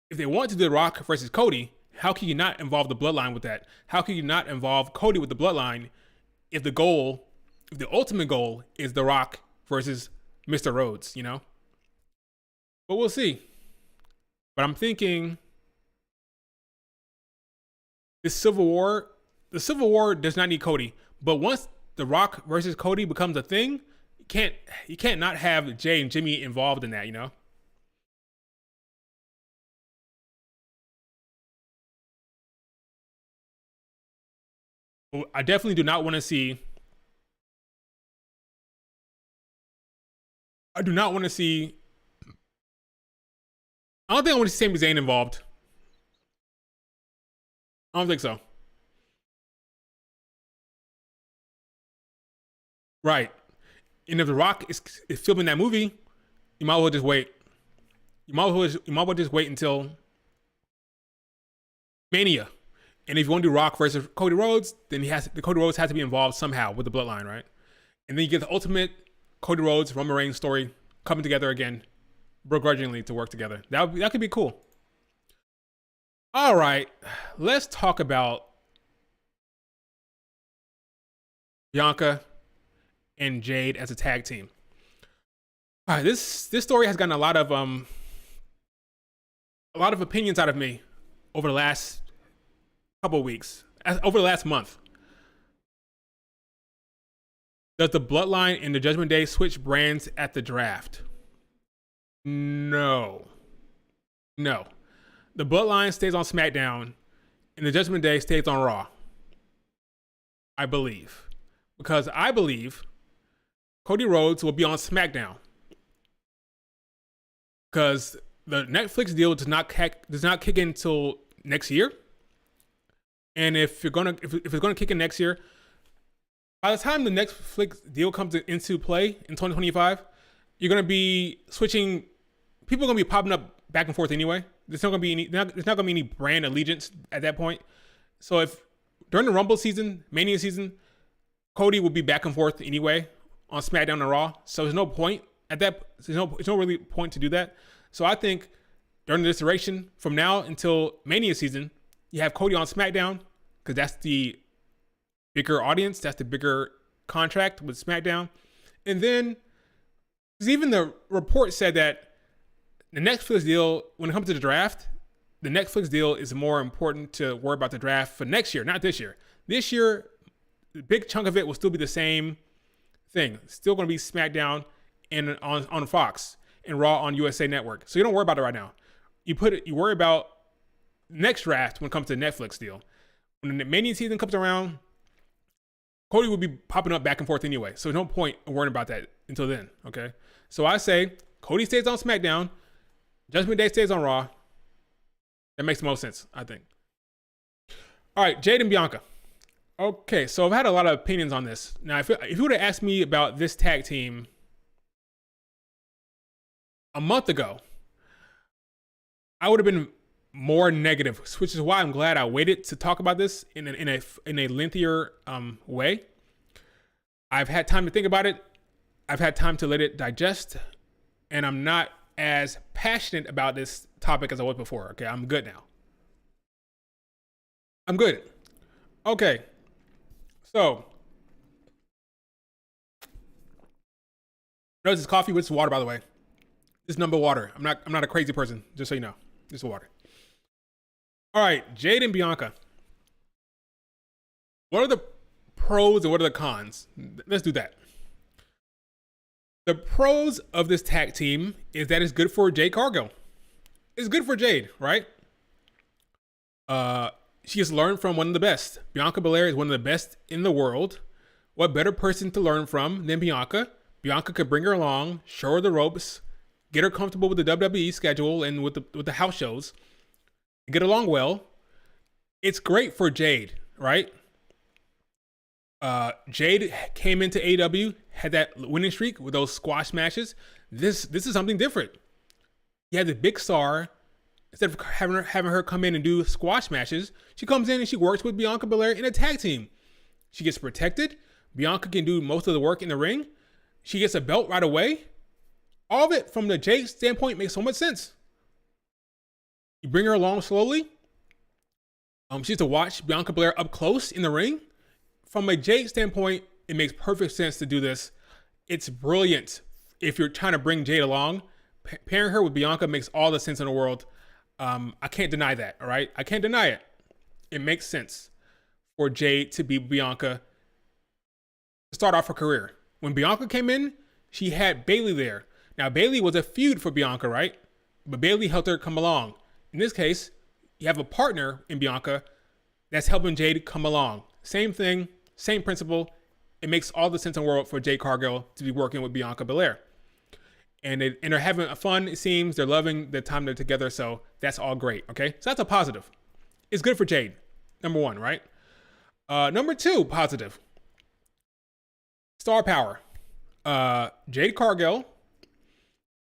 If they want to do The Rock versus Cody, how can you not involve the Bloodline with that? How can you not involve Cody with the Bloodline if the ultimate goal is The Rock versus Mr. Rhodes, you know? But we'll see. But I'm thinking the Civil War does not need Cody. But once The Rock versus Cody becomes a thing, you can't not have Jay and Jimmy involved in that, you know? I definitely do not want to see. I do not want to see. I don't think I want to see Sami Zayn involved. I don't think so. Right. And if The Rock is filming that movie, you might as well just wait. You might as well just wait until Mania. And if you want to do Rock versus Cody Rhodes, then Cody Rhodes has to be involved somehow with the Bloodline, right? And then you get the ultimate Cody Rhodes, Roman Reigns story coming together again, begrudgingly to work together. That could be cool. All right, let's talk about Bianca and Jade as a tag team. All right, this story has gotten a lot of opinions out of me over the last couple of weeks, over the last month. Does the Bloodline and the Judgment Day switch brands at the draft? No. The Bloodline stays on SmackDown and the Judgment Day stays on Raw. I believe. Because I believe Cody Rhodes will be on SmackDown. Because the Netflix deal does not kick in until next year. And if it's gonna kick in next year, by the time the Netflix deal comes into play in 2025, you're gonna be switching. People are gonna be popping up back and forth anyway. There's not gonna be any brand allegiance at that point. So if during the Rumble season, Mania season, Cody will be back and forth anyway on SmackDown and Raw. So there's no point at that. There's no really point to do that. So I think during this iteration, from now until Mania season, you have Cody on SmackDown because that's the bigger audience. That's the bigger contract with SmackDown. And then, because even the report said that the Netflix deal, when it comes to the draft, the Netflix deal is more important to worry about the draft for next year, not this year. This year, the big chunk of it will still be the same thing. It's still going to be SmackDown and on Fox and Raw on USA Network. So you don't worry about it right now. You worry about next draft when it comes to the Netflix deal. When the Mania season comes around, Cody will be popping up back and forth anyway. So there's no point in worrying about that until then, okay? So I say Cody stays on SmackDown, Judgment Day stays on Raw. That makes the most sense, I think. All right, Jade and Bianca. Okay, so I've had a lot of opinions on this. Now, if you would have asked me about this tag team a month ago, I would have been more negative, which is why I'm glad I waited to talk about this in a lengthier way. I've had time to think about it. I've had time to let it digest, and I'm not as passionate about this topic as I was before. Okay, I'm good now. I'm good. Okay, so no, this is coffee with water, by the way. This is number water. I'm not a crazy person, just so you know. This is water. All right, Jade and Bianca. What are the pros and what are the cons? Let's do that. The pros of this tag team is that it's good for Jade Cargill. It's good for Jade, right? She has learned from one of the best. Bianca Belair is one of the best in the world. What better person to learn from than Bianca? Bianca could bring her along, show her the ropes, get her comfortable with the WWE schedule and with the house shows, get along well. It's great for Jade, right? Jade came into AEW, had that winning streak with those squash matches. This is something different. You have the big star. Instead of having her come in and do squash matches, she comes in and she works with Bianca Belair in a tag team. She gets protected. Bianca can do most of the work in the ring. She gets a belt right away. All of it from the Jade standpoint makes so much sense. You bring her along slowly. She has to watch Bianca Belair up close in the ring. From a Jade standpoint, it makes perfect sense to do this. It's brilliant. If you're trying to bring Jade along, pairing her with Bianca makes all the sense in the world. I can't deny that, all right? I can't deny it. It makes sense for Jade to be Bianca to start off her career. When Bianca came in, she had Bayley there. Now, Bayley was a feud for Bianca, right? But Bayley helped her come along. In this case, you have a partner in Bianca that's helping Jade come along. Same thing, same principle. It makes all the sense in the world for Jade Cargill to be working with Bianca Belair. And they're having fun, it seems. They're loving the time they're together, so that's all great, okay? So that's a positive. It's good for Jade, number one, right? Number two, positive. Star power. Jade Cargill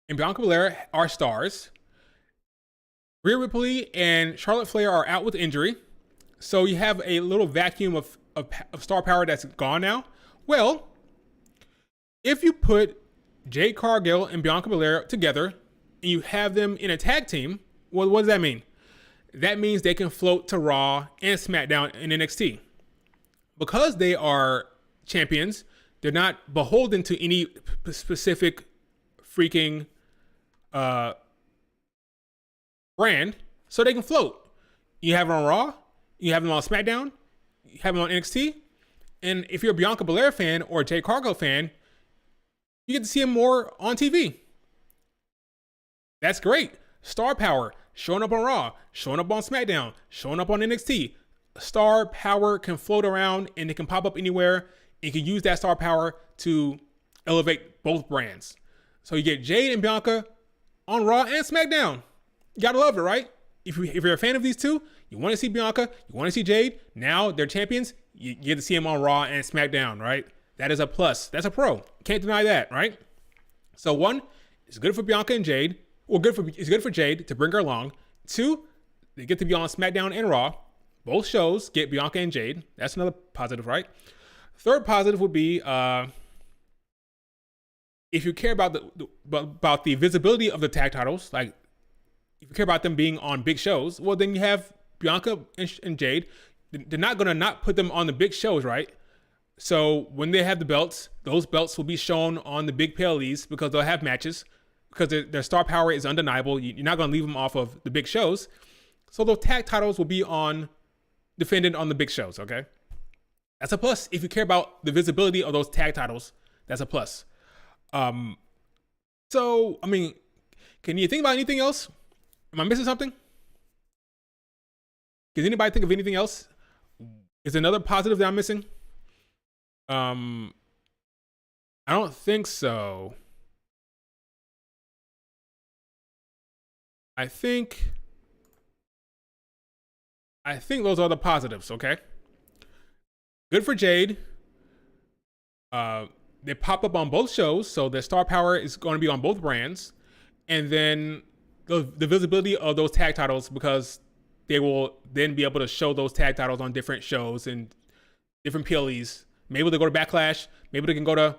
and Bianca Belair are stars. Rhea Ripley and Charlotte Flair are out with injury. So you have a little vacuum of star power that's gone now. Well, if you put Jade Cargill and Bianca Belair together and you have them in a tag team, well, what does that mean? That means they can float to Raw and SmackDown and NXT. Because they are champions, they're not beholden to any specific freaking brand, so they can float. You have them on Raw, you have them on SmackDown, you have them on NXT, and if you're a Bianca Belair fan or a Jade Cargill fan, you get to see them more on TV. That's great. Star power, showing up on Raw, showing up on SmackDown, showing up on NXT. Star power can float around and it can pop up anywhere. You can use that star power to elevate both brands. So you get Jade and Bianca on Raw and SmackDown. You gotta love it, right? If you're a fan of these two, you want to see Bianca, you want to see Jade. Now they're champions. You get to see them on Raw and SmackDown, right? That is a plus. That's a pro. Can't deny that, right? So one, it's good for Bianca and Jade. Well, it's good for Jade to bring her along. Two, they get to be on SmackDown and Raw. Both shows get Bianca and Jade. That's another positive, right? Third positive would be if you care about the visibility of the tag titles, like if you care about them being on big shows, well, then you have Bianca and Jade. They're not going to not put them on the big shows, right? So when they have the belts, those belts will be shown on the big PLEs because they'll have matches because their star power is undeniable. You're not going to leave them off of the big shows. So those tag titles will be defended on the big shows, okay? That's a plus. If you care about the visibility of those tag titles, that's a plus. So, I mean, can you think about anything else? Am I missing something? Does anybody think of anything else? Is there another positive that I'm missing? I don't think so. I think those are the positives, okay? Good for Jade. They pop up on both shows, so their star power is going to be on both brands. And then the visibility of those tag titles, because they will then be able to show those tag titles on different shows and different PLEs. Maybe they'll go to Backlash. Maybe they can go to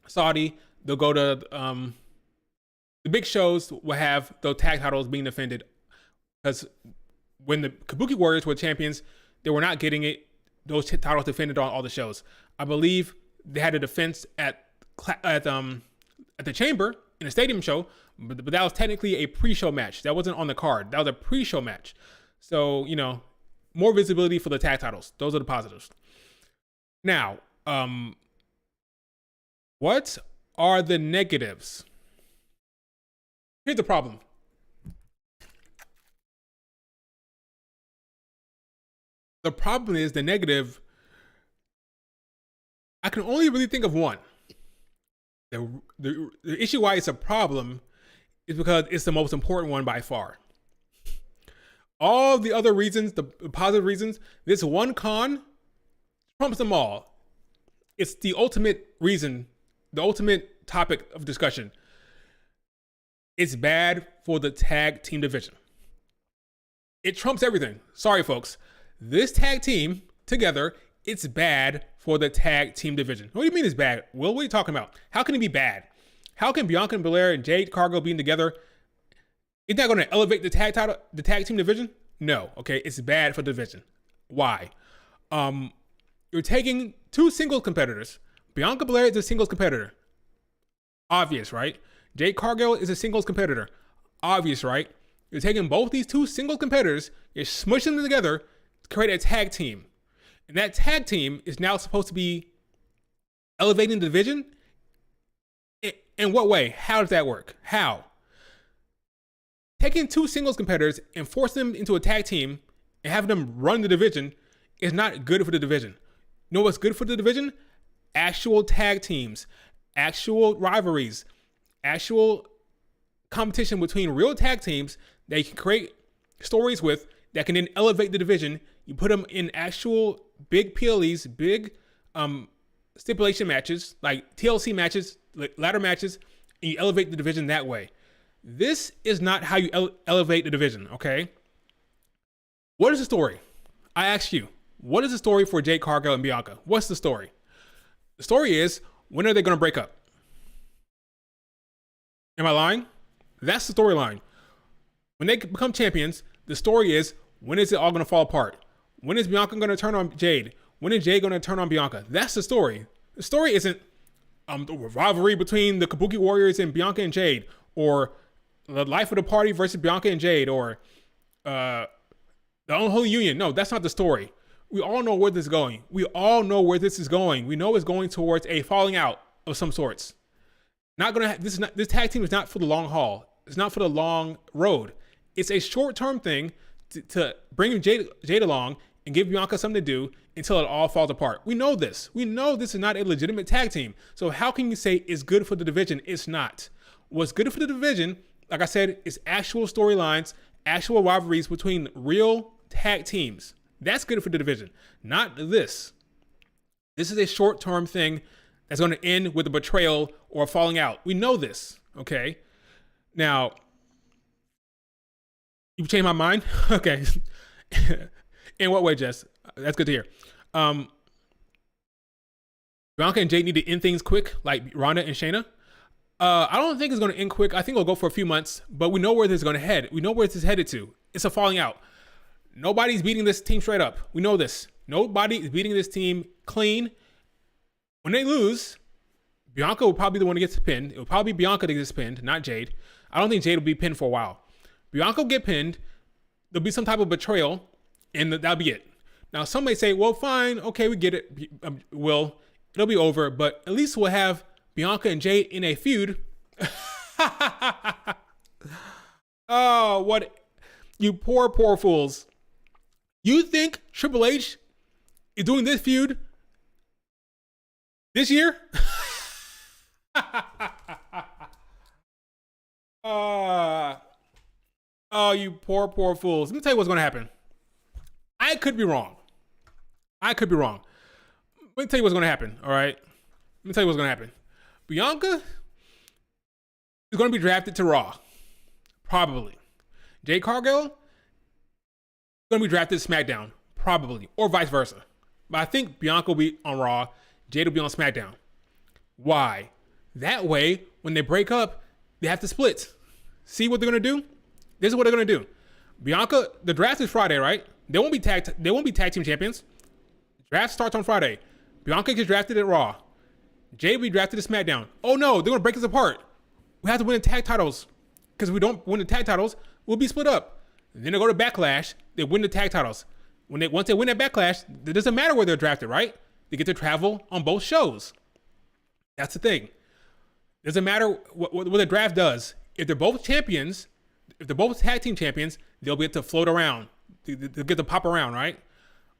Saudi. They'll go to the big shows will have those tag titles being defended. Because when the Kabuki Warriors were champions, they were not getting those titles defended on all the shows. I believe they had a defense at the Chamber in a stadium show, but that was technically a pre-show match. That wasn't on the card. That was a pre-show match. So, more visibility for the tag titles. Those are the positives. Now, what are the negatives? Here's the problem. The problem is the negative. I can only really think of one. The issue why it's a problem is because it's the most important one by far. All the other reasons, the positive reasons, this one con trumps them all. It's the ultimate reason, the ultimate topic of discussion. It's bad for the tag team division. It trumps everything. Sorry, folks. This tag team together, it's bad for the tag team division. What do you mean it's bad? Will, what are you talking about? How can it be bad? How can Bianca and Belair and Jade Cargill being together, is that going to elevate the tag team division? No. Okay, it's bad for the division. Why? You're taking two singles competitors. Bianca Belair is a singles competitor. Obvious, right? Jade Cargill is a singles competitor. Obvious, right? You're taking both these two singles competitors, you're smushing them together to create a tag team. And that tag team is now supposed to be elevating the division? In what way? How does that work? How? Taking two singles competitors and forcing them into a tag team and having them run the division is not good for the division. You know what's good for the division? Actual tag teams, actual rivalries, actual competition between real tag teams that you can create stories with that can then elevate the division. You put them in actual big PLEs, big stipulation matches, like TLC matches, like ladder matches, and you elevate the division that way. This is not how you elevate the division, okay? What is the story? I ask you, what is the story for Jade Cargill and Bianca? What's the story? The story is, when are they going to break up? Am I lying? That's the storyline. When they become champions, the story is, when is it all going to fall apart? When is Bianca going to turn on Jade? When is Jade going to turn on Bianca? That's the story. The story isn't the rivalry between the Kabuki Warriors and Bianca and Jade, or the life of the party versus Bianca and Jade, or the unholy union. No, that's not the story. We all know where this is going. We all know where this is going. We know it's going towards a falling out of some sorts. This tag team is not for the long haul. It's not for the long road. It's a short-term thing to bring Jade along and give Bianca something to do until it all falls apart. We know this. We know this is not a legitimate tag team. So how can you say it's good for the division? It's not. What's good for the division, like I said, is actual storylines, actual rivalries between real tag teams. That's good for the division, not this. This is a short-term thing that's going to end with a betrayal or a falling out. We know this, okay? Now, you changed my mind? Okay. In what way, Jess? That's good to hear. Bianca and Jade need to end things quick, like Ronda and Shayna. I don't think it's going to end quick. I think it'll go for a few months, but we know where this is going to head. We know where this is headed to. It's a falling out. Nobody's beating this team straight up. We know this. Nobody is beating this team clean. When they lose, Bianca will probably be the one to get pinned. It will probably be Bianca that gets pinned, not Jade. I don't think Jade will be pinned for a while. Bianca will get pinned. There'll be some type of betrayal, and that'll be it. Now, some may say, well, fine. Okay, we get it. It'll be over, but at least we'll have Bianca and Jade in a feud. Oh, what? You poor, poor fools. You think Triple H is doing this feud this year? Oh, you poor, poor fools. Let me tell you what's going to happen. I could be wrong. Let me tell you what's going to happen, all right? Let me tell you what's going to happen. Bianca is going to be drafted to Raw. Probably. Jade Cargill is going to be drafted to SmackDown. Probably. Or vice versa. But I think Bianca will be on Raw. Jade will be on SmackDown. Why? That way, when they break up, they have to split. See what they're going to do? This is what they're going to do. Bianca, the draft is Friday, right? They won't be tag team champions. Draft starts on Friday. Bianca gets drafted at Raw. Jade will be drafted to SmackDown. Oh no, they're going to break us apart. We have to win the tag titles. Because if we don't win the tag titles, we'll be split up. Then they go to Backlash. They win the tag titles. Once they win that Backlash, it doesn't matter where they're drafted, right? They get to travel on both shows. That's the thing. Doesn't matter what the draft does. If they're both champions, if they're both tag team champions, they'll be able to float around. They'll get to pop around, right?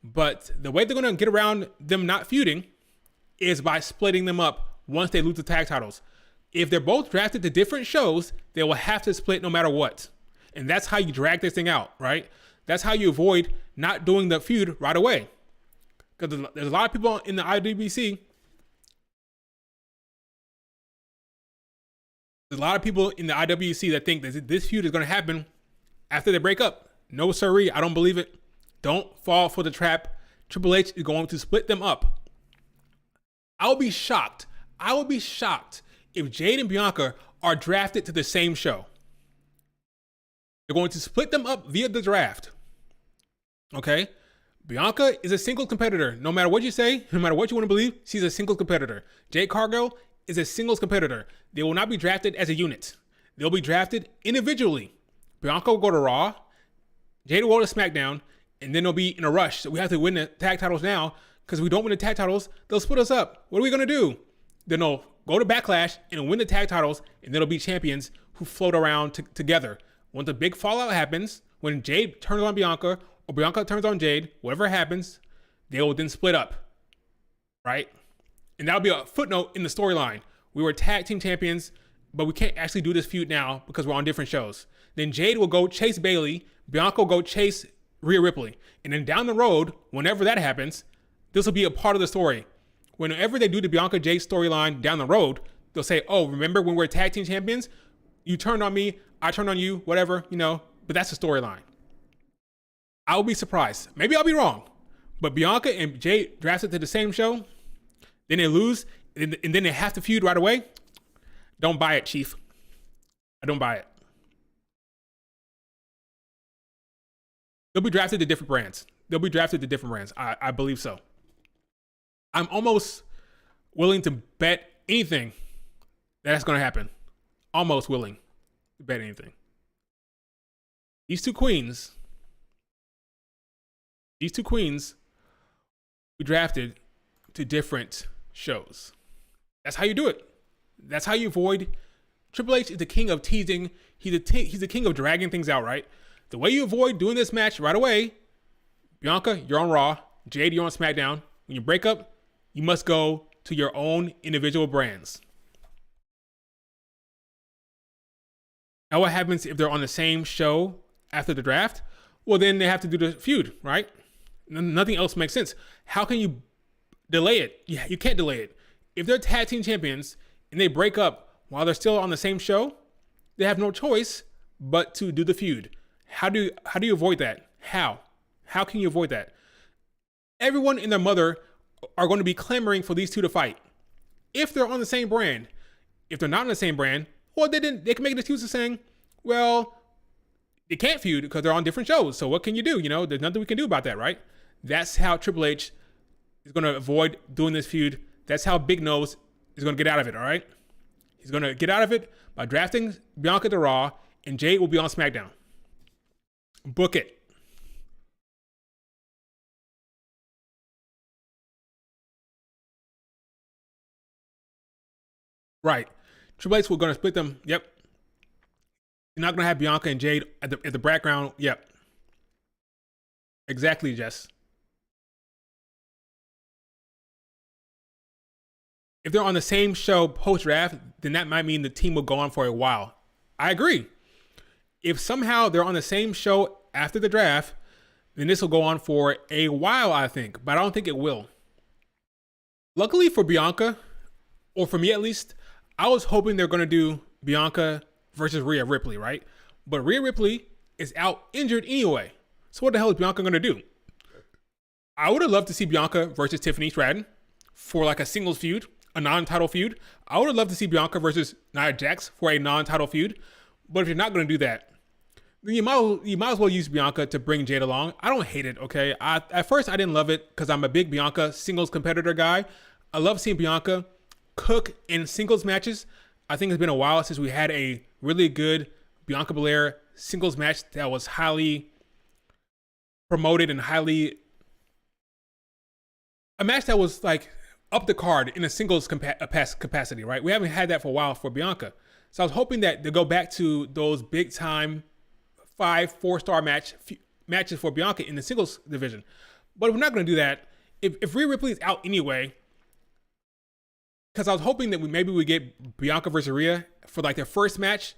But the way they're going to get around them not feuding is by splitting them up once they lose the tag titles. If they're both drafted to different shows, they will have to split no matter what. And that's how you drag this thing out, right? That's how you avoid not doing the feud right away. Because there's a lot of people in the IWC. There's a lot of people in the IWC that think that this feud is going to happen after they break up. No, sirree, I don't believe it. Don't fall for the trap. Triple H is going to split them up. I would be shocked. I would be shocked if Jade and Bianca are drafted to the same show. They're going to split them up via the draft. Okay? Bianca is a single competitor. No matter what you say, no matter what you want to believe, she's a single competitor. Jade Cargill is a singles competitor. They will not be drafted as a unit. They'll be drafted individually. Bianca will go to Raw. Jade will go to SmackDown. And then they'll be in a rush. So we have to win the tag titles now. Because if we don't win the tag titles, they'll split us up. What are we going to do? Then they'll go to Backlash and win the tag titles. And then they'll be champions who float around together. When the big fallout happens, when Jade turns on Bianca or Bianca turns on Jade, whatever happens, they will then split up. Right? And that'll be a footnote in the storyline. We were tag team champions, but we can't actually do this feud now because we're on different shows. Then Jade will go chase Bayley. Bianca will go chase Rhea Ripley. And then down the road, whenever that happens, this will be a part of the story. Whenever they do the Bianca Jade storyline down the road, they'll say, oh, remember when we were tag team champions? You turned on me, I turned on you, whatever, but that's the storyline. I will be surprised. Maybe I'll be wrong. But Bianca and Jade drafted to the same show, then they lose, and then they have to feud right away. Don't buy it, Chief. I don't buy it. They'll be drafted to different brands. I believe so. I'm almost willing to bet anything that's going to happen. Almost willing to bet anything. These two queens we drafted to different shows. That's how you do it. That's how you avoid. Triple H is the king of teasing. He's the king of dragging things out, right? The way you avoid doing this match right away, Bianca, you're on Raw. Jade, you're on SmackDown. When you break up, you must go to your own individual brands. Now what happens if they're on the same show after the draft? Well, then they have to do the feud, right? Nothing else makes sense. How can you delay it? Yeah, you can't delay it. If they're tag team champions and they break up while they're still on the same show, they have no choice but to do the feud. How do you avoid that? How can you avoid that? Everyone and their mother are going to be clamoring for these two to fight. If they're on the same brand, if they're not on the same brand, well, they can make an excuse of saying, well, they can't feud because they're on different shows. So what can you do? There's nothing we can do about that, right? That's how Triple H is going to avoid doing this feud. That's how Big Nose is going to get out of it, all right? He's going to get out of it by drafting Bianca to Raw, and Jade will be on SmackDown. Book it. Right. Triple H, we're going to split them. Yep. You're not going to have Bianca and Jade at the background. Yep. Exactly, Jess. If they're on the same show post-draft, then that might mean the team will go on for a while. I agree. If somehow they're on the same show after the draft, then this will go on for a while, I think. But I don't think it will. Luckily for Bianca, or for me at least, I was hoping they're going to do Bianca versus Rhea Ripley, right? But Rhea Ripley is out injured anyway. So what the hell is Bianca going to do? I would have loved to see Bianca versus Tiffany Stratton for like a singles feud, a non-title feud. I would have loved to see Bianca versus Nia Jax for a non-title feud. But if you're not going to do that, then you might as well use Bianca to bring Jade along. I don't hate it, okay? At first, I didn't love it because I'm a big Bianca singles competitor guy. I love seeing Bianca cook in singles matches. I think it's been a while since we had a really good Bianca Belair singles match that was highly promoted and a match that was like up the card in a singles capacity, right? We haven't had that for a while for Bianca. So I was hoping that they go back to those big time 4-star matches for Bianca in the singles division. But we're not going to do that. If Rhea Ripley is out anyway, because I was hoping that maybe we get Bianca versus Rhea for like their first match.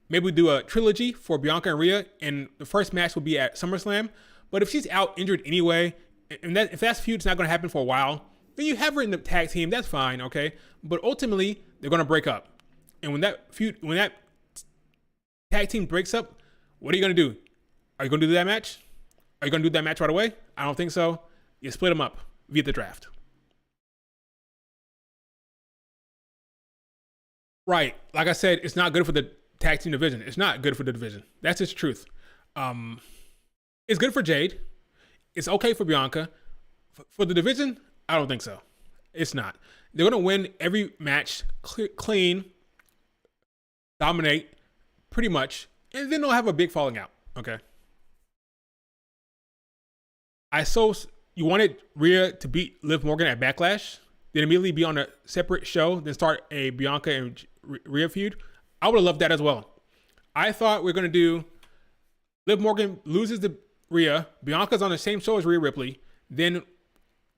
Maybe we do a trilogy for Bianca and Rhea, and the first match will be at SummerSlam. But if she's out injured anyway, and if that feud's not going to happen for a while, then you have her in the tag team. That's fine, okay? But ultimately, they're going to break up. And when that tag team breaks up, what are you going to do? Are you going to do that match? Are you going to do that match right away? I don't think so. You split them up via the draft. Right. Like I said, it's not good for the tag team division. It's not good for the division. That's just truth. It's good for Jade. It's okay for Bianca. For the division, I don't think so. It's not. They're going to win every match clean, dominate pretty much, and then they'll have a big falling out. Okay. You wanted Rhea to beat Liv Morgan at Backlash, then immediately be on a separate show, then start a Bianca and Rhea feud. I would have loved that as well. I thought we were going to do Liv Morgan loses to Rhea, Bianca's on the same show as Rhea Ripley, then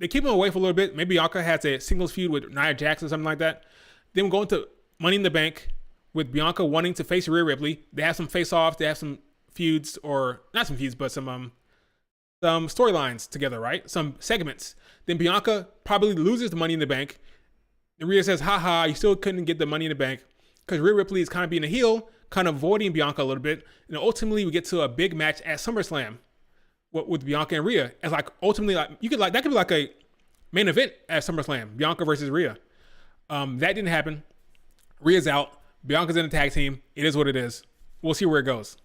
they keep them away for a little bit. Maybe Bianca has a singles feud with Nia Jax or something like that. Then we'll go into Money in the Bank with Bianca wanting to face Rhea Ripley. They have some face-offs, they have some feuds, or not some feuds, but some storylines together, right? Some segments. Then Bianca probably loses the Money in the Bank. And Rhea says, haha, you still couldn't get the Money in the Bank. Because Rhea Ripley is kind of being a heel, kind of avoiding Bianca a little bit. And ultimately we get to a big match at SummerSlam with Bianca and Rhea. As like ultimately, like you could like that could be like a main event at SummerSlam, Bianca versus Rhea. That didn't happen. Rhea's out. Bianca's in the tag team. It is what it is. We'll see where it goes.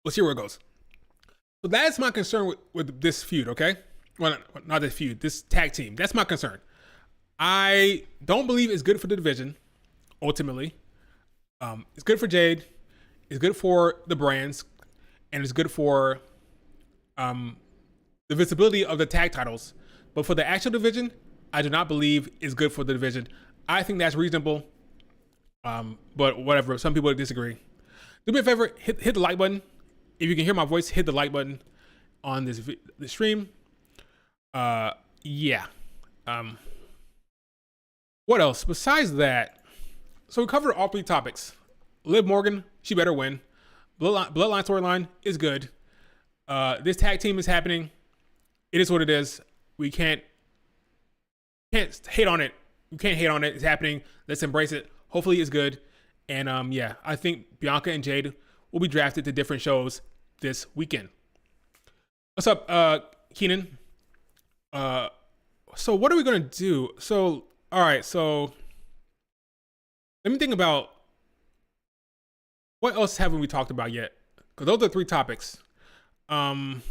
We'll see where it goes. So that's my concern with this feud, okay? Well, not this feud, this tag team. That's my concern. I don't believe it's good for the division, ultimately. It's good for Jade. It's good for the brands. And it's good for the visibility of the tag titles. But for the actual division, I do not believe it's good for the division. I think that's reasonable. But whatever, some people disagree. Do me a favor, hit the like button. If you can hear my voice, hit the like button on this stream. Yeah. What else? Besides that, so we covered all 3 topics. Liv Morgan, she better win. Bloodline storyline is good. This tag team is happening. It is what it is. We can't hate on it. You can't hate on it. It's happening. Let's embrace it. Hopefully it's good. And yeah, I think Bianca and Jade will be drafted to different shows this weekend. What's up, Keenan? So what are we gonna do? So all right, so let me think about what else haven't we talked about yet? Because those are 3 topics. If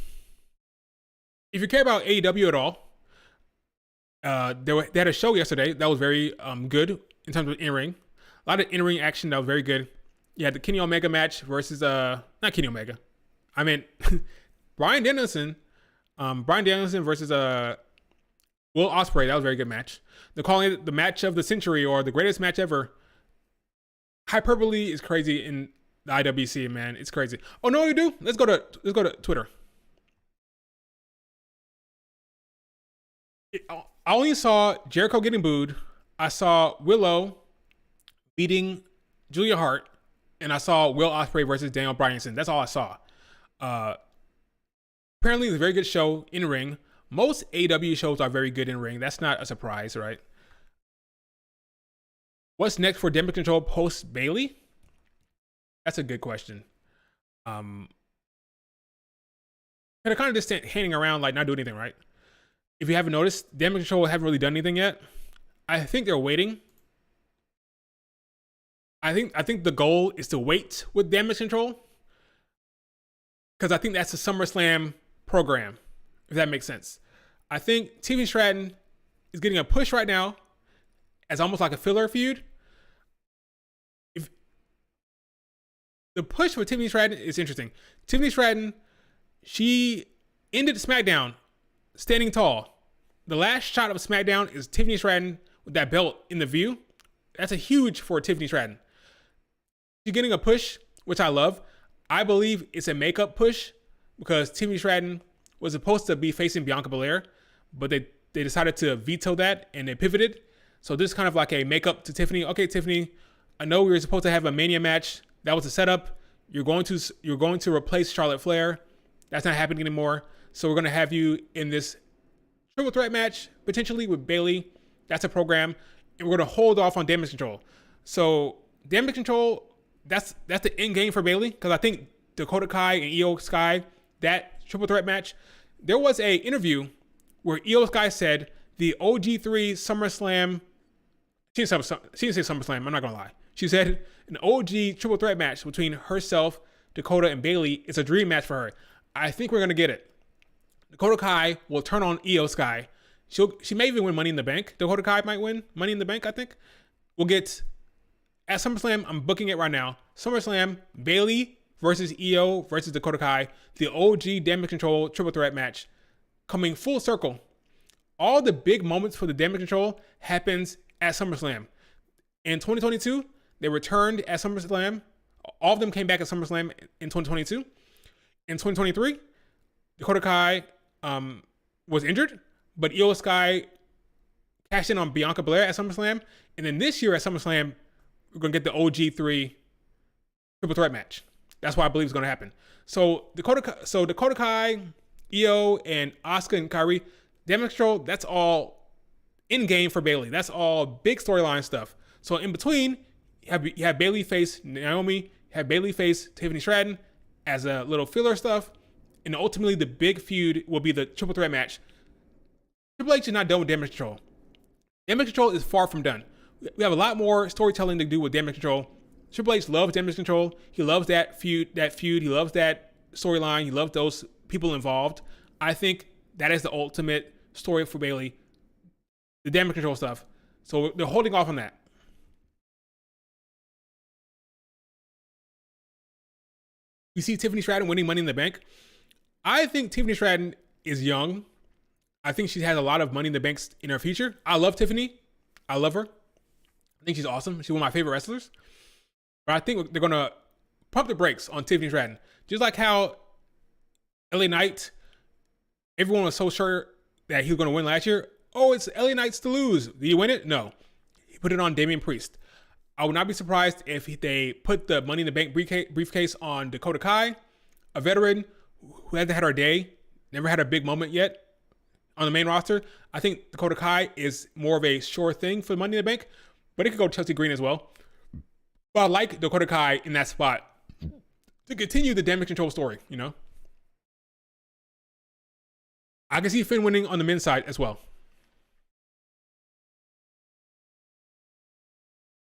you care about AEW at all, they had a show yesterday that was very good in terms of in-ring. A lot of in-ring action that was very good. Yeah, the Kenny Omega match versus not Kenny Omega. I mean Bryan Danielson. Bryan Danielson versus Will Ospreay. That was a very good match. They're calling it the match of the century or the greatest match ever. Hyperbole is crazy in the IWC, man. It's crazy. Oh no, you do? Let's go to Twitter. I only saw Jericho getting booed. I saw Willow beating Julia Hart, and I saw Will Ospreay versus Daniel Bryanson. That's all I saw. Apparently, it's a very good show in ring. Most AEW shows are very good in ring. That's not a surprise, right? What's next for Damage Control post Bayley? That's a good question. They're kind of just hanging around, like not doing anything, right? If you haven't noticed, Damage Control haven't really done anything yet. I think they're waiting. I think the goal is to wait with Damage Control, because I think that's a SummerSlam program, if that makes sense. I think TV Stratton is getting a push right now as almost like a filler feud. If the push for Tiffany Stratton is interesting. Tiffany Stratton, she ended SmackDown standing tall. The last shot of SmackDown is Tiffany Stratton with that belt in the view. That's a huge for Tiffany Stratton. She's getting a push, which I love. I believe it's a makeup push because Tiffany Stratton was supposed to be facing Bianca Belair, but they decided to veto that and they pivoted. So this is kind of like a makeup to Tiffany. Okay, Tiffany, I know we were supposed to have a Mania match. That was a setup. You're going to replace Charlotte Flair. That's not happening anymore. So we're going to have you in this triple threat match, potentially with Bayley. That's a program. And we're going to hold off on Damage Control. So Damage Control, that's the end game for Bayley. Because I think Dakota Kai and Io Sky, that triple threat match, there was a interview where Io Sky said the OG3 SummerSlam, she didn't say SummerSlam, I'm not going to lie. She said an OG triple threat match between herself, Dakota, and Bayley is a dream match for her. I think we're going to get it. Dakota Kai will turn on Io Sky. She may even win Money in the Bank. Dakota Kai might win Money in the Bank, I think. We'll get, at SummerSlam, I'm booking it right now. SummerSlam, Bayley versus Io versus Dakota Kai. The OG Damage Control triple threat match. Coming full circle. All the big moments for the Damage Control happens at SummerSlam. In 2022, they returned at SummerSlam. All of them came back at SummerSlam in 2022. In 2023, Dakota Kai was injured, but Io Sky cashed in on Bianca Belair at SummerSlam. And then this year at SummerSlam, we're going to get the OG3 triple threat match. That's what I believe is going to happen. So Dakota Kai, Io, and Asuka and Kairi, Damage Control, that's all in game for Bayley. That's all big storyline stuff. So in between, you have Bayley face Naomi, you have Bayley face Tiffany Stratton as a little filler stuff. And ultimately, the big feud will be the triple threat match. Triple H is not done with Damage Control. Damage Control is far from done. We have a lot more storytelling to do with Damage Control. Triple H loves Damage Control. He loves that feud. He loves that storyline. He loves those people involved. I think that is the ultimate story for Bayley, the Damage Control stuff. So they're holding off on that. You see Tiffany Stratton winning Money in the Bank. I think Tiffany Stratton is young. I think she has a lot of Money in the Banks in her future. I love Tiffany. I love her. I think she's awesome. She's one of my favorite wrestlers. But I think they're going to pump the brakes on Tiffany Stratton. Just like how LA Knight, everyone was so sure that he was going to win last year. Oh, it's LA Knight's to lose. Did he win it? No. He put it on Damian Priest. I would not be surprised if they put the Money in the Bank briefcase on Dakota Kai, a veteran who hasn't had her day, never had a big moment yet on the main roster. I think Dakota Kai is more of a sure thing for Money in the Bank, but it could go Chelsea Green as well. But I like Dakota Kai in that spot to continue the Damage Control story, you know? I can see Finn winning on the men's side as well.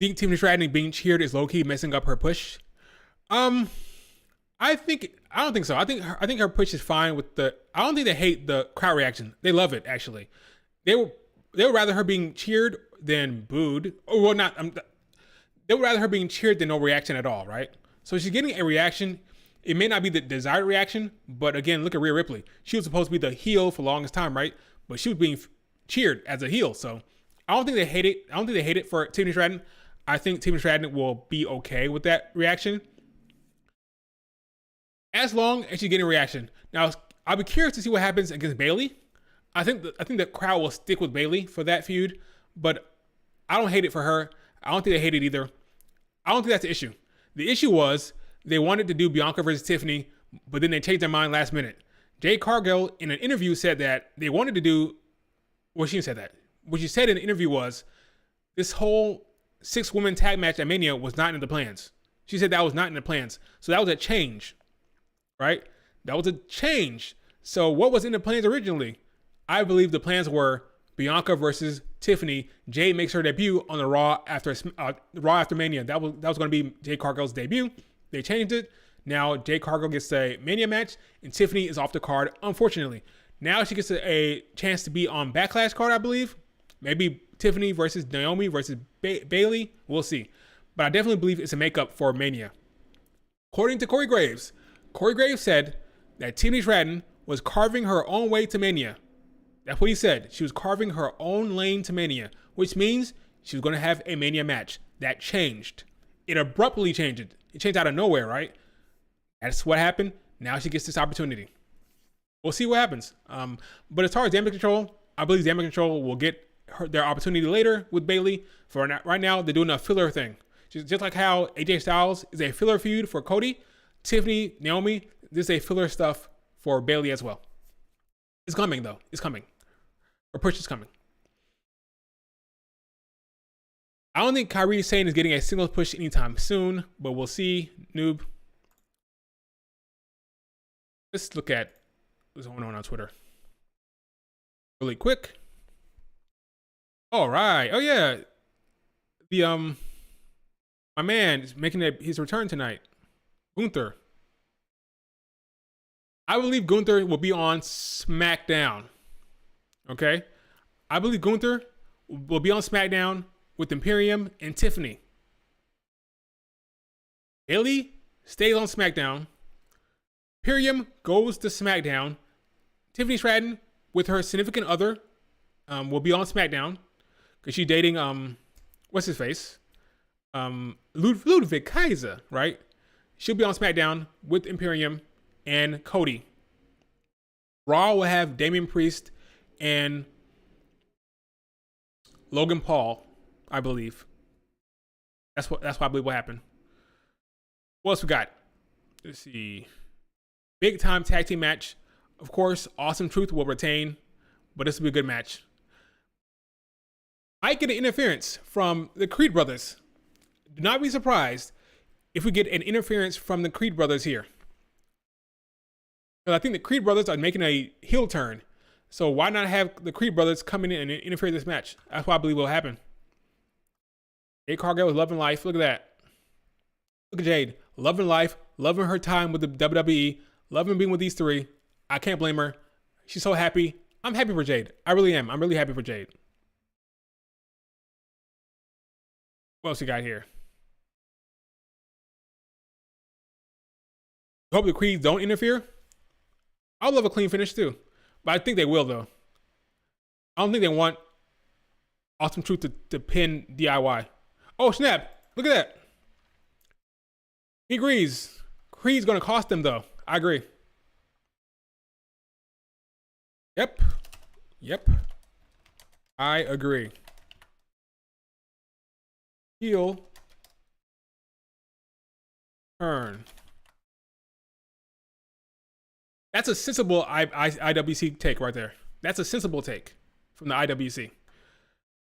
I think Tiffany Stratton being cheered is low-key messing up her push. I don't think so. I think her push is fine with I don't think they hate the crowd reaction. They love it, actually. They would rather her being cheered than booed. Or well, not. They would rather her being cheered than no reaction at all, right? So she's getting a reaction. It may not be the desired reaction, but again, look at Rhea Ripley. She was supposed to be the heel for the longest time, right? But she was being cheered as a heel. So I don't think they hate it. I don't think they hate it for Tiffany Stratton. I think Tiffany Stratton will be okay with that reaction, as long as she's getting a reaction. Now, I'll be curious to see what happens against Bayley. I think the crowd will stick with Bayley for that feud, but I don't hate it for her. I don't think they hate it either. I don't think that's the issue. The issue was they wanted to do Bianca versus Tiffany, but then they changed their mind last minute. Jade Cargill in an interview said that they wanted to do, well, she didn't say that. What she said in the interview was this whole 6-woman tag match at Mania was not in the plans. She said that was not in the plans. So that was a change, right? That was a change. So what was in the plans originally? I believe the plans were Bianca versus Tiffany. Jade makes her debut on the Raw after Mania. That was going to be Jade Cargill's debut. They changed it. Now Jade Cargill gets a Mania match, and Tiffany is off the card, unfortunately. Now she gets a chance to be on Backlash card, I believe. Maybe Tiffany versus Naomi versus Bayley. We'll see. But I definitely believe it's a makeup for Mania. According to Corey Graves said that Tiffany Stratton was carving her own way to Mania. That's what he said. She was carving her own lane to Mania, which means she was going to have a Mania match. That changed. It abruptly changed. It changed out of nowhere, right? That's what happened. Now she gets this opportunity. We'll see what happens. But as far as Damage Control, I believe Damage Control will get their opportunity later with Bayley. For right now, they're doing a filler thing. Just like how AJ Styles is a filler feud for Cody, Tiffany, Naomi, this is a filler stuff for Bayley as well. It's coming, though. It's coming. Or push is coming. I don't think Kairi Sane is getting a single push anytime soon, but we'll see. Noob. Let's look at what's going on Twitter really quick. All right. Oh yeah. The my man is making his return tonight. Gunther. I believe Gunther will be on SmackDown. Okay? I believe Gunther will be on SmackDown with Imperium and Tiffany. Bayley stays on SmackDown. Imperium goes to SmackDown. Tiffany Stratton with her significant other will be on SmackDown because she's dating what's his face? Ludwig Kaiser, right? She'll be on SmackDown with Imperium and Cody. Raw will have Damian Priest and Logan Paul, I believe. That's what I believe will happen. What else we got? Let's see. Big time tag team match. Of course, Awesome Truth will retain, but this will be a good match. Might get an interference from the Creed brothers. Do not be surprised if we get an interference from the Creed brothers here. Because I think the Creed brothers are making a heel turn. So why not have the Creed brothers come in and interfere in this match? That's what I believe will happen. Jade Cargill is loving life. Look at that. Look at Jade. Loving life. Loving her time with the WWE. Loving being with these three. I can't blame her. She's so happy. I'm happy for Jade. I really am. I'm really happy for Jade. What else you got here? I hope the Creeds don't interfere. I'll love a clean finish too. But I think they will though. I don't think they want Awesome Truth to pin DIY. Oh snap. Look at that. He agrees. Creed's gonna cost them though. I agree. Yep. I agree. Heel turn. That's a sensible IWC take right there. That's a sensible take from the IWC.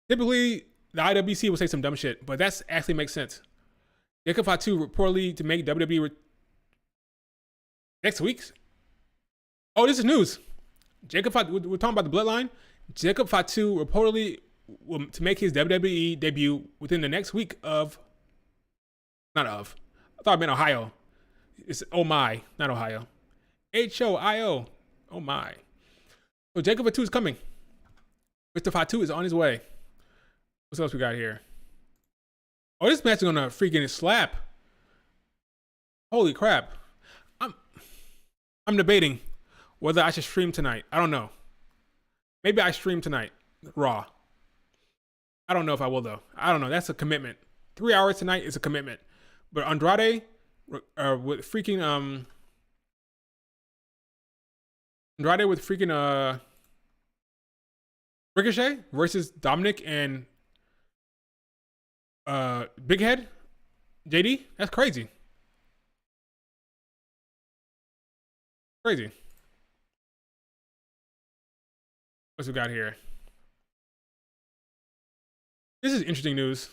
Typically, the IWC will say some dumb shit, but that actually makes sense. Jacob Fatu reportedly to make WWE next week. Oh, this is news. Jacob Fatu, we're talking about the Bloodline. Jacob Fatu reportedly to make his WWE debut within the next week of, I thought I meant Ohio. It's oh my, not Ohio. HOIO. Oh my. So Jacob Fatu is coming. Mr. Fatu is on his way. What else we got here? Oh, this match is gonna freaking slap. Holy crap. I'm debating whether I should stream tonight. I don't know. Maybe I stream tonight. Raw. I don't know if I will though. I don't know. That's a commitment. 3 hours tonight is a commitment. But Andrade with freaking Ricochet versus Dominic and Big Head JD. That's crazy. Crazy. What's we got here? This is interesting news.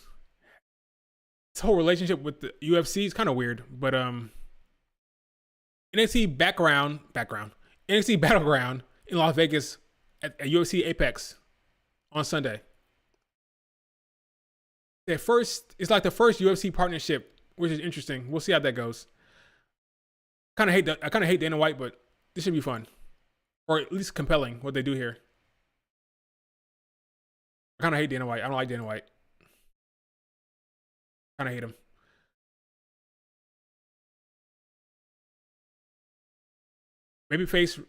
This whole relationship with the UFC is kind of weird, but NXT NXT Battleground in Las Vegas at UFC Apex on Sunday. It's like the first UFC partnership, which is interesting. We'll see how that goes. I kind of hate Dana White, but this should be fun, or at least compelling what they do here. I kind of hate Dana White. I don't like Dana White. Kind of hate him. Maybe face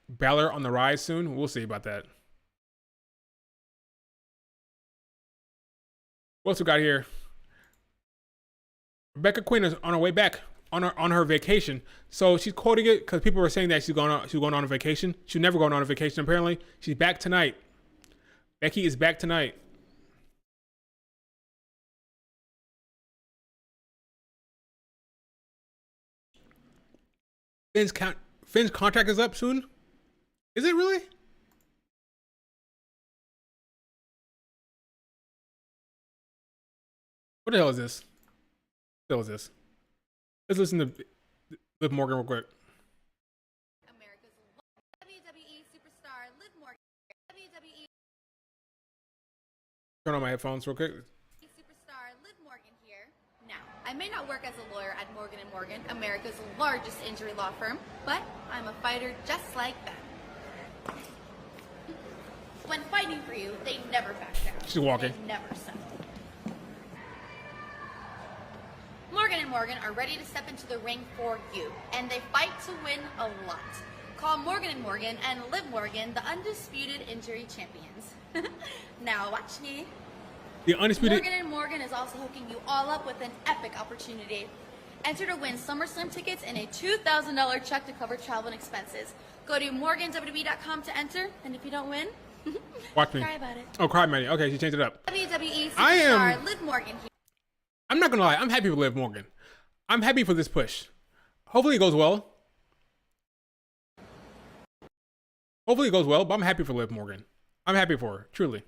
Balor on the rise soon. We'll see about that. What else we got here? Rebecca Quinn is on her way back on her vacation. So she's quoting it because people were saying that she's going on a vacation. She's never going on a vacation. Apparently, she's back tonight. Becky is back tonight. Finn's contract is up soon. Is it really? What the hell is this? What the hell is this? Let's listen to Liv Morgan real quick. America's WWE superstar Liv Morgan. WWE Turn on my headphones real quick. superstar Liv Morgan here. Now, I may not work as a lawyer at Morgan & Morgan, America's largest injury law firm, but I'm a fighter just like them. When fighting for you, they never back down. She's walking. They never settle. Morgan & Morgan are ready to step into the ring for you, and they fight to win a lot. Call Morgan & Morgan and Liv Morgan the undisputed injury champions. Now watch me. The undisputed. Morgan & Morgan is also hooking you all up with an epic opportunity. Enter to win SummerSlam tickets and a $2,000 check to cover travel and expenses. Go to morganwwe.com to enter, and if you don't win, Watch me. cry about it. Oh, cry money. Okay, she changed it up. WWE I superstar am- Liv Morgan here. I'm not gonna lie. I'm happy for Liv Morgan. I'm happy for this push. Hopefully it goes well. Hopefully it goes well, but I'm happy for Liv Morgan. I'm happy for her, truly.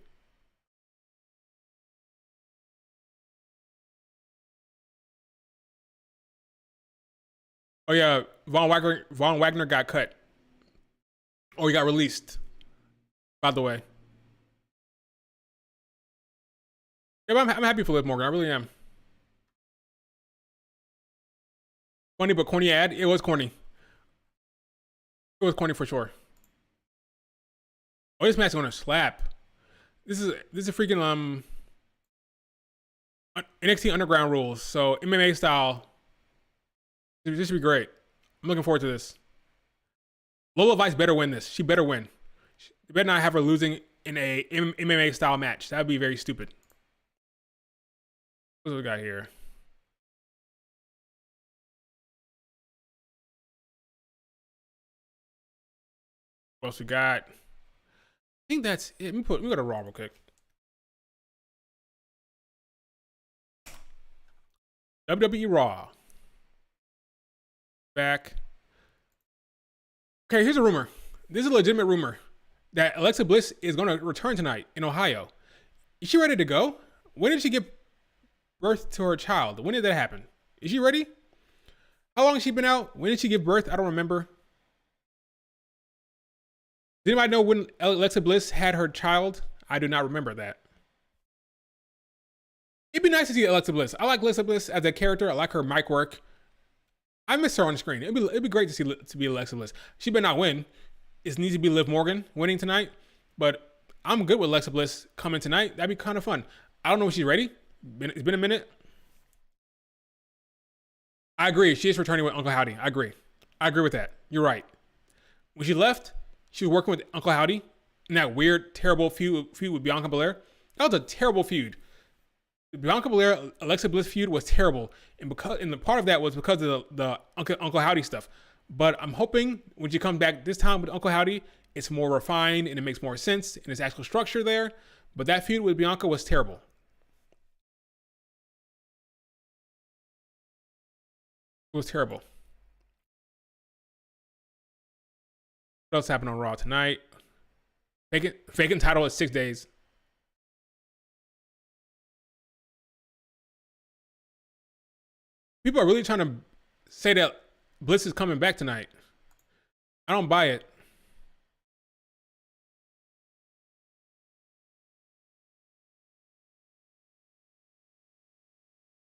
Oh yeah, Von Wagner got cut. Or he got released. By the way. Yeah, but I'm happy for Liv Morgan. I really am. Funny but corny ad. It was corny. It was corny for sure. Oh, this match is gonna slap. This is a freaking NXT Underground rules. So MMA style. This should be great. I'm looking forward to this. Lola Vice better win this. She better win. They better not have her losing in a MMA style match. That would be very stupid. What do we got here? What else we got? I think that's it. Let me go to Raw real quick. WWE Raw. Back. Okay, here's a rumor. This is a legitimate rumor that Alexa Bliss is going to return tonight in Ohio. Is she ready to go? When did she give birth to her child? When did that happen? Is she ready? How long has she been out? When did she give birth? I don't remember. Does anybody know when Alexa Bliss had her child? I do not remember that. It'd be nice to see Alexa Bliss. I like Alexa Bliss as a character. I like her mic work. I miss her on the screen. It'd be great to be Alexa Bliss. She better not win. It needs to be Liv Morgan winning tonight. But I'm good with Alexa Bliss coming tonight. That'd be kind of fun. I don't know if she's ready. It's been a minute. I agree. She is returning with Uncle Howdy. I agree with that. You're right. When she left, she was working with Uncle Howdy in that weird, terrible feud with Bianca Belair. That was a terrible feud. The Bianca Belair Alexa Bliss feud was terrible, and the part of that was because of the Uncle Howdy stuff. But I'm hoping when she comes back this time with Uncle Howdy, it's more refined and it makes more sense and there's actual structure there. But that feud with Bianca was terrible. It was terrible. What else happened on Raw tonight? Vacant title is 6 days. People are really trying to say that Bliss is coming back tonight. I don't buy it.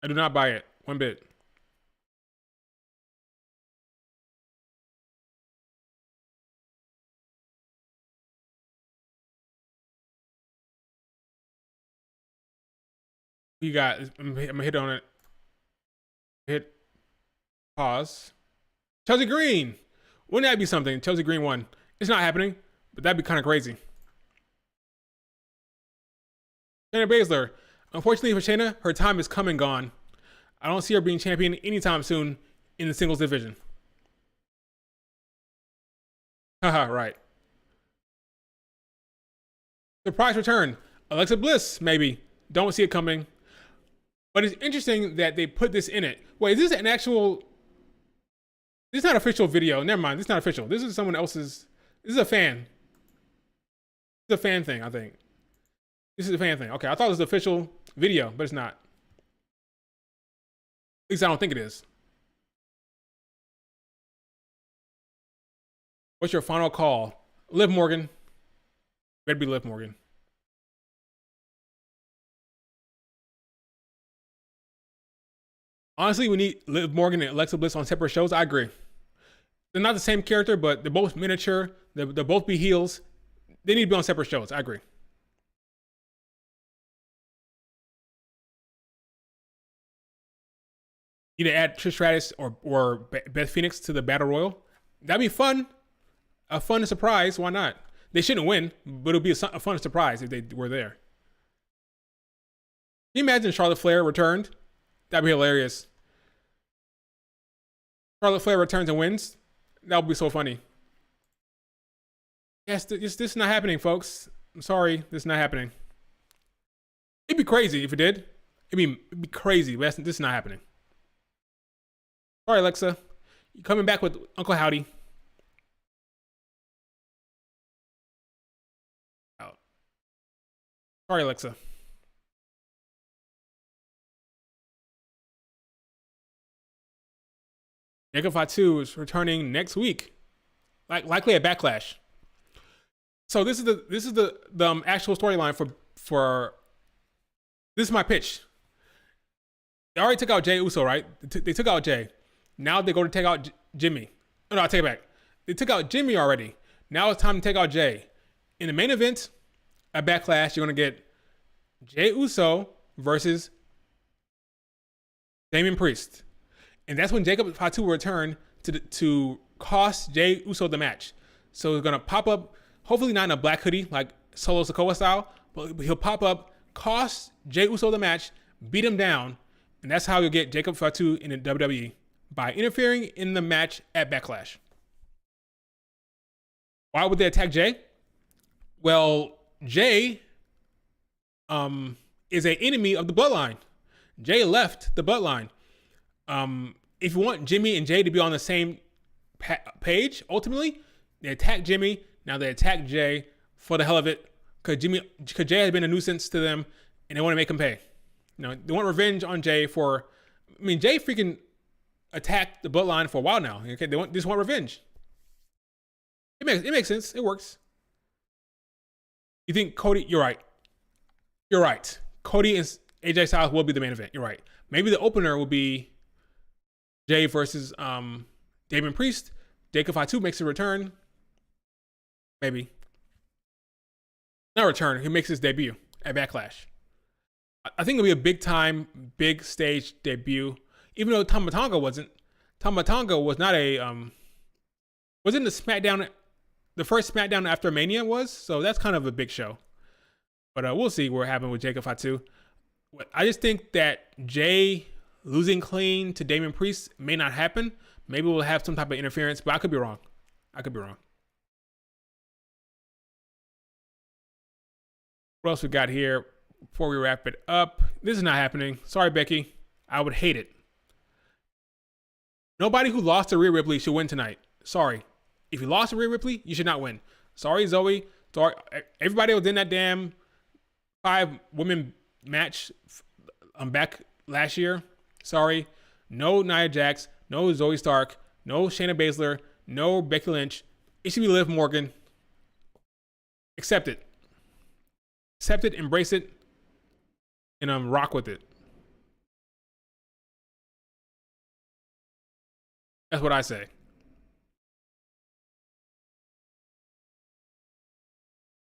I do not buy it one bit. You got, I'm gonna hit on it. Hit pause. Chelsea Green. Wouldn't that be something? Chelsea Green won. It's not happening, but that'd be kind of crazy. Shayna Baszler. Unfortunately for Shayna, her time is come and gone. I don't see her being champion anytime soon in the singles division. Haha, right. Surprise return. Alexa Bliss, maybe. Don't see it coming. But it's interesting that they put this in it. Wait, is this an actual... This is not official video. Never mind, this is not official. This is someone else's... This is a fan. This is a fan thing, I think. This is a fan thing. Okay, I thought it was the official video, but it's not. At least I don't think it is. What's your final call? Liv Morgan. Better be Liv Morgan. Honestly, we need Liv Morgan and Alexa Bliss on separate shows. I agree. They're not the same character, but they're both miniature. They're both be heels. They need to be on separate shows. I agree. You need to add Trish Stratus or Beth Phoenix to the Battle Royal. That'd be fun. A fun surprise. Why not? They shouldn't win, but it'll be a fun surprise if they were there. Can you imagine Charlotte Flair returned? That'd be hilarious. Charlotte Flair returns and wins. That would be so funny. Yes, this is not happening, folks. I'm sorry, this is not happening. It'd be crazy if it did. It'd be crazy, but this is not happening. Sorry, Alexa. You coming back with Uncle Howdy. Out. Sorry, Alexa. Bianca 2 is returning next week, likely at Backlash. So this is the actual storyline for. This is my pitch. They already took out Jey Uso, right? They took out Jey. Now they go to take out Jimmy. Oh, no, I'll take it back. They took out Jimmy already. Now it's time to take out Jey. In the main event at Backlash, you're gonna get Jey Uso versus Damian Priest. And that's when Jacob Fatu will return to cost Jey Uso the match. So he's gonna pop up, hopefully not in a black hoodie like Solo Sikoa style, but he'll pop up, cost Jey Uso the match, beat him down, and that's how you'll get Jacob Fatu in the WWE, by interfering in the match at Backlash. Why would they attack Jey? Well, Jey is an enemy of the Bloodline. Jey left the Bloodline. If you want Jimmy and Jey to be on the same page, ultimately, they attack Jimmy. Now they attack Jey for the hell of it, because Jey has been a nuisance to them, and they want to make him pay. They want revenge on Jey for. I mean, Jey freaking attacked the Bloodline for a while now. Okay, they just want revenge. It makes sense. It works. You think Cody? You're right. You're right. Cody and AJ Styles will be the main event. You're right. Maybe the opener will be Jey versus Damian Priest. Jacob Fatu makes a return. Maybe. Not return. He makes his debut at Backlash. I think it'll be a big time, big stage debut. Even though Tama Tonga wasn't. Tama Tonga was not a wasn't the SmackDown, the first SmackDown after Mania was. So that's kind of a big show. But we'll see what happened with Jacob Fatu. I just think that Jey losing clean to Damian Priest may not happen. Maybe we'll have some type of interference, but I could be wrong. What else we got here before we wrap it up? This is not happening. Sorry, Becky. I would hate it. Nobody who lost to Rhea Ripley should win tonight. Sorry. If you lost to Rhea Ripley, you should not win. Sorry, Zoe. Sorry. Everybody was in that damn 5-women match back last year. Sorry. No Nia Jax. No Zoe Stark. No Shayna Baszler. No Becky Lynch. It should be Liv Morgan. Accept it. Accept it, embrace it, and rock with it. That's what I say.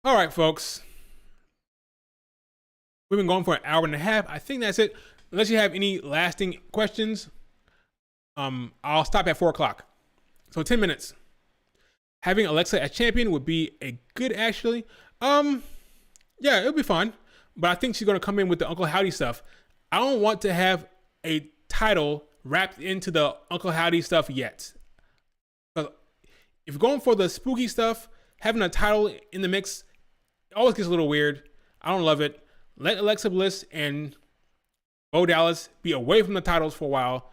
All right, folks. We've been going for an hour and a half. I think that's it. Unless you have any lasting questions, I'll stop at 4 o'clock. So 10 minutes. Having Alexa as champion would be a good, actually. Yeah, it'll be fun. but I think she's going to come in with the Uncle Howdy stuff. I don't want to have a title wrapped into the Uncle Howdy stuff yet. If you're going for the spooky stuff, having a title in the mix, it always gets a little weird. I don't love it. Let Alexa Bliss and Bo Dallas be away from the titles for a while,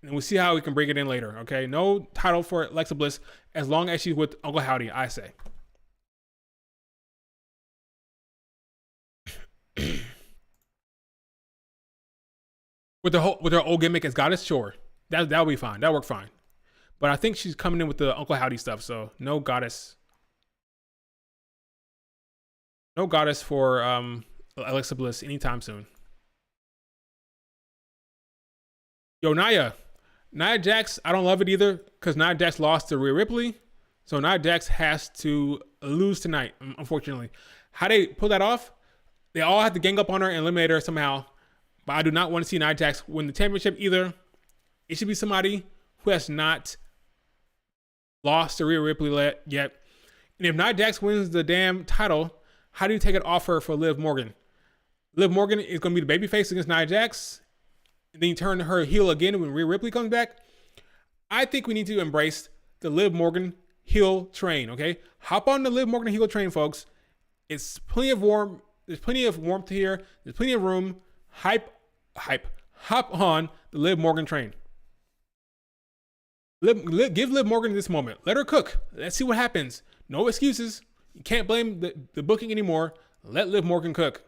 and we'll see how we can bring it in later, okay? No title for Alexa Bliss as long as she's with Uncle Howdy, I say. with her old gimmick as Goddess, sure. That'll be fine. That'll work fine. But I think she's coming in with the Uncle Howdy stuff, so no Goddess. No Goddess for Alexa Bliss anytime soon. Yo, Nia Jax, I don't love it either because Nia Jax lost to Rhea Ripley. So Nia Jax has to lose tonight, unfortunately. How they pull that off? They all have to gang up on her and eliminate her somehow. But I do not want to see Nia Jax win the championship either. It should be somebody who has not lost to Rhea Ripley yet. And if Nia Jax wins the damn title, how do you take it off her for Liv Morgan? Liv Morgan is going to be the babyface against Nia Jax. And then you turn her heel again when Rhea Ripley comes back. I think we need to embrace the Liv Morgan heel train, okay? Hop on the Liv Morgan heel train, folks. It's plenty of warm. There's plenty of warmth here. There's plenty of room. Hop on the Liv Morgan train. Give Liv Morgan this moment. Let her cook. Let's see what happens. No excuses. You can't blame the booking anymore. Let Liv Morgan cook.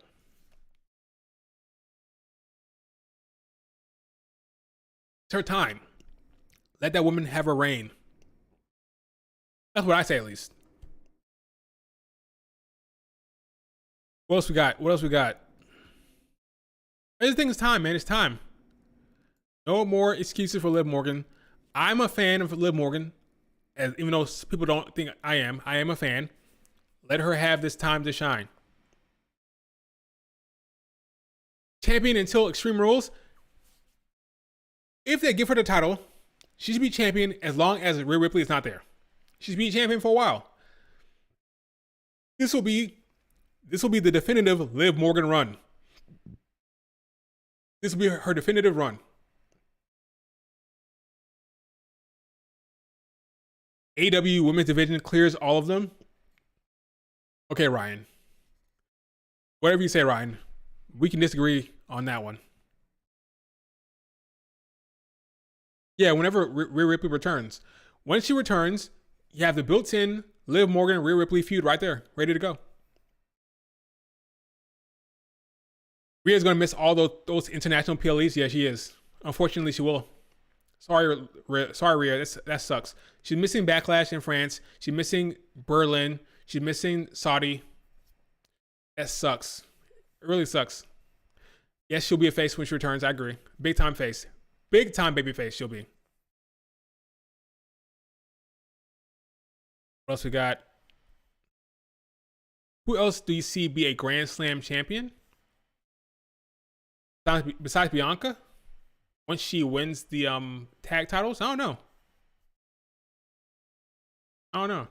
It's her time. Let that woman have her reign. That's what I say, at least. What else we got? Everything's time, man. It's time. No more excuses for Liv Morgan. I'm a fan of Liv Morgan, even though people don't think I am. I am a fan. Let her have this time to shine. Champion until Extreme Rules. If they give her the title, she should be champion as long as Rhea Ripley is not there. She should be champion for a while. This will be the definitive Liv Morgan run. This will be her definitive run. AEW Women's Division clears all of them. Okay, Ryan. Whatever you say, Ryan. We can disagree on that one. Yeah, whenever Rhea Ripley returns. When she returns, you have the built-in Liv Morgan Rhea Ripley feud right there, ready to go. Rhea's going to miss all those international PLEs. Yeah, she is. Unfortunately, she will. Sorry, Rhea. That sucks. She's missing Backlash in France. She's missing Berlin. She's missing Saudi. That sucks. It really sucks. Yes, she'll be a face when she returns. I agree. Big time face. Big time baby face she'll be. What else we got? Who else do you see be a Grand Slam champion? Besides Bianca? Once she wins the tag titles? I don't know. I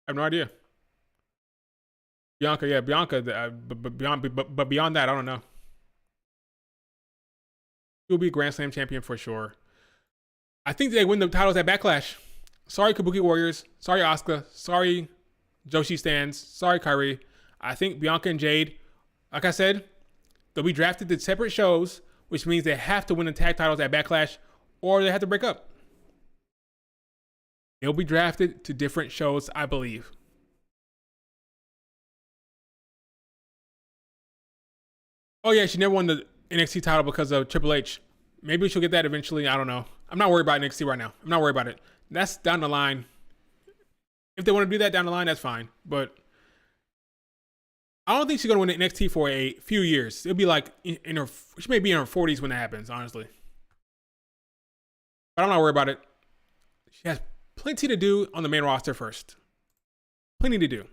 have no idea. Bianca, yeah, Bianca. But beyond that, I don't know. She'll be a Grand Slam champion for sure. I think they win the titles at Backlash. Sorry, Kabuki Warriors. Sorry, Asuka. Sorry, Joshi Stans. Sorry, Kairi. I think Bianca and Jade, like I said, they'll be drafted to separate shows, which means they have to win the tag titles at Backlash, or they have to break up. They'll be drafted to different shows, I believe. Oh yeah, she never won the NXT title because of Triple H. Maybe she'll get that eventually. I don't know. I'm not worried about NXT right now. I'm not worried about it. That's down the line. If they want to do that down the line, that's fine. But I don't think she's going to win NXT for a few years. It'll be like she may be in her 40s when that happens, honestly. But I'm not worried about it. She has plenty to do on the main roster first. Plenty to do.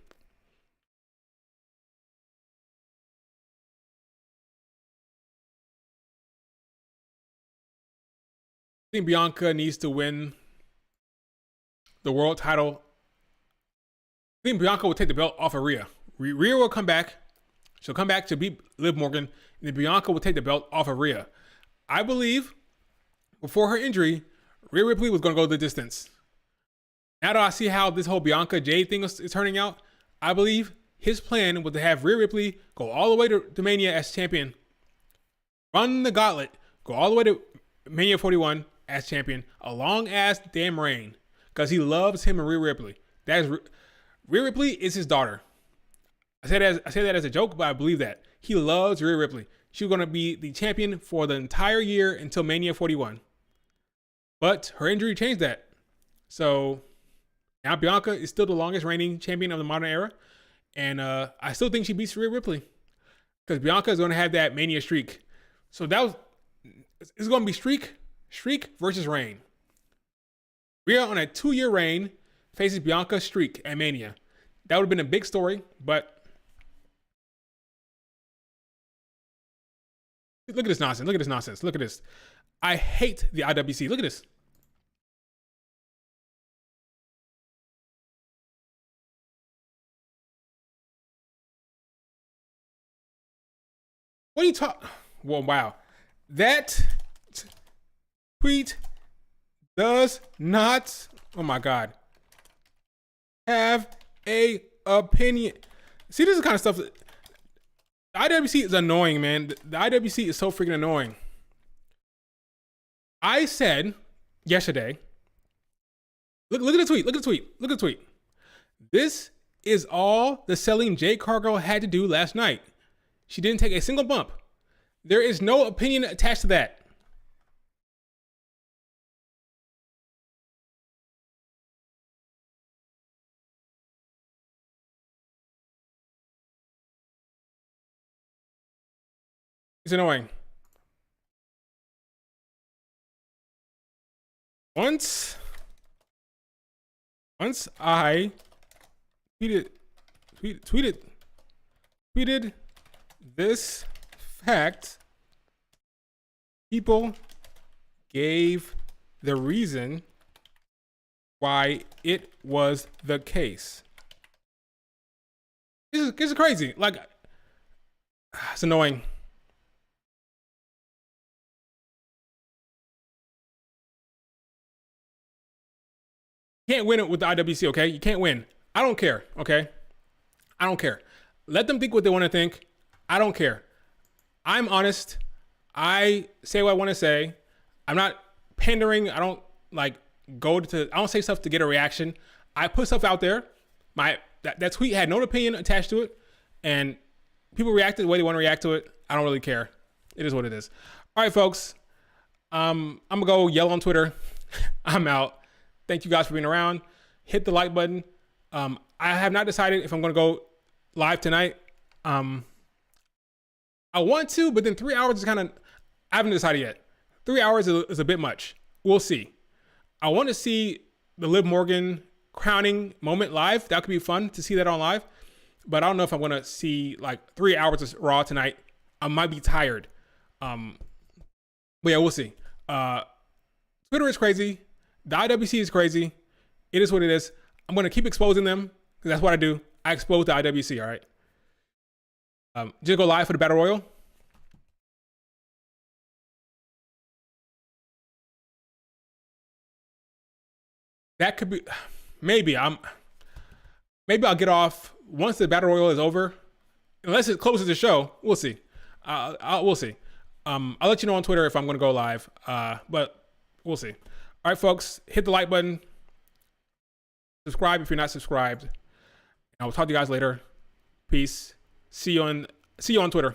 I think Bianca needs to win the world title. think Bianca will take the belt off of Rhea. Rhea will come back. She'll come back to beat Liv Morgan, and then Bianca will take the belt off of Rhea. I believe before her injury, Rhea Ripley was going to go the distance. Now that I see how this whole Bianca Jade thing is turning out, I believe his plan was to have Rhea Ripley go all the way to Mania as champion, run the gauntlet, go all the way to Mania 41 as champion, a long ass damn reign, because he loves him and Rhea Ripley. Rhea Ripley is his daughter. I say that as a joke, but I believe that. He loves Rhea Ripley. She's going to be the champion for the entire year until Mania 41. But her injury changed that. So now Bianca is still the longest reigning champion of the modern era. And I still think she beats Rhea Ripley, because Bianca is going to have that Mania streak. So it's going to be streak versus reign. Rhea on a 2-year reign faces Bianca streak at Mania. That would have been a big story, but look at this nonsense. Look at this nonsense. Look at this. I hate the IWC. Look at this. What are you talking? Well, wow. That tweet does not, oh my God, have a opinion. See, this is the kind of stuff that the IWC is annoying, man. The IWC is so freaking annoying. I said yesterday, look at the tweet, look at the tweet, look at the tweet. This is all the selling Jade Cargill had to do last night. She didn't take a single bump. There is no opinion attached to that. It's annoying. Once I tweeted this fact, people gave the reason why it was the case. This is crazy. Like, it's annoying. You can't win it with the IWC, okay? You can't win. I don't care, okay? I don't care. Let them think what they want to think. I don't care. I'm honest. I say what I want to say. I'm not pandering. I don't I don't say stuff to get a reaction. I put stuff out there. That tweet had no opinion attached to it, and people reacted the way they want to react to it. I don't really care. It is what it is. All right, folks. I'm gonna go yell on Twitter. I'm out. Thank you guys for being around. Hit the like button. I have not decided if I'm going to go live tonight. I want to, but then 3 hours is kind of, I haven't decided yet. 3 hours is a bit much. We'll see. I want to see the Liv Morgan crowning moment live. That could be fun to see that on live. But I don't know if I'm going to see like 3 hours of Raw tonight. I might be tired. But yeah, we'll see. Twitter is crazy. The IWC is crazy. It is what it is. I'm going to keep exposing them, because that's what I do. I expose the IWC, all right? Just go live for the Battle Royal. That could be, maybe I'll get off once the Battle Royal is over. Unless it closes the show, we'll see. We'll see. I'll let you know on Twitter if I'm going to go live, but we'll see. All right, folks, hit the like button. Subscribe if you're not subscribed. I will talk to you guys later. Peace. See you on Twitter.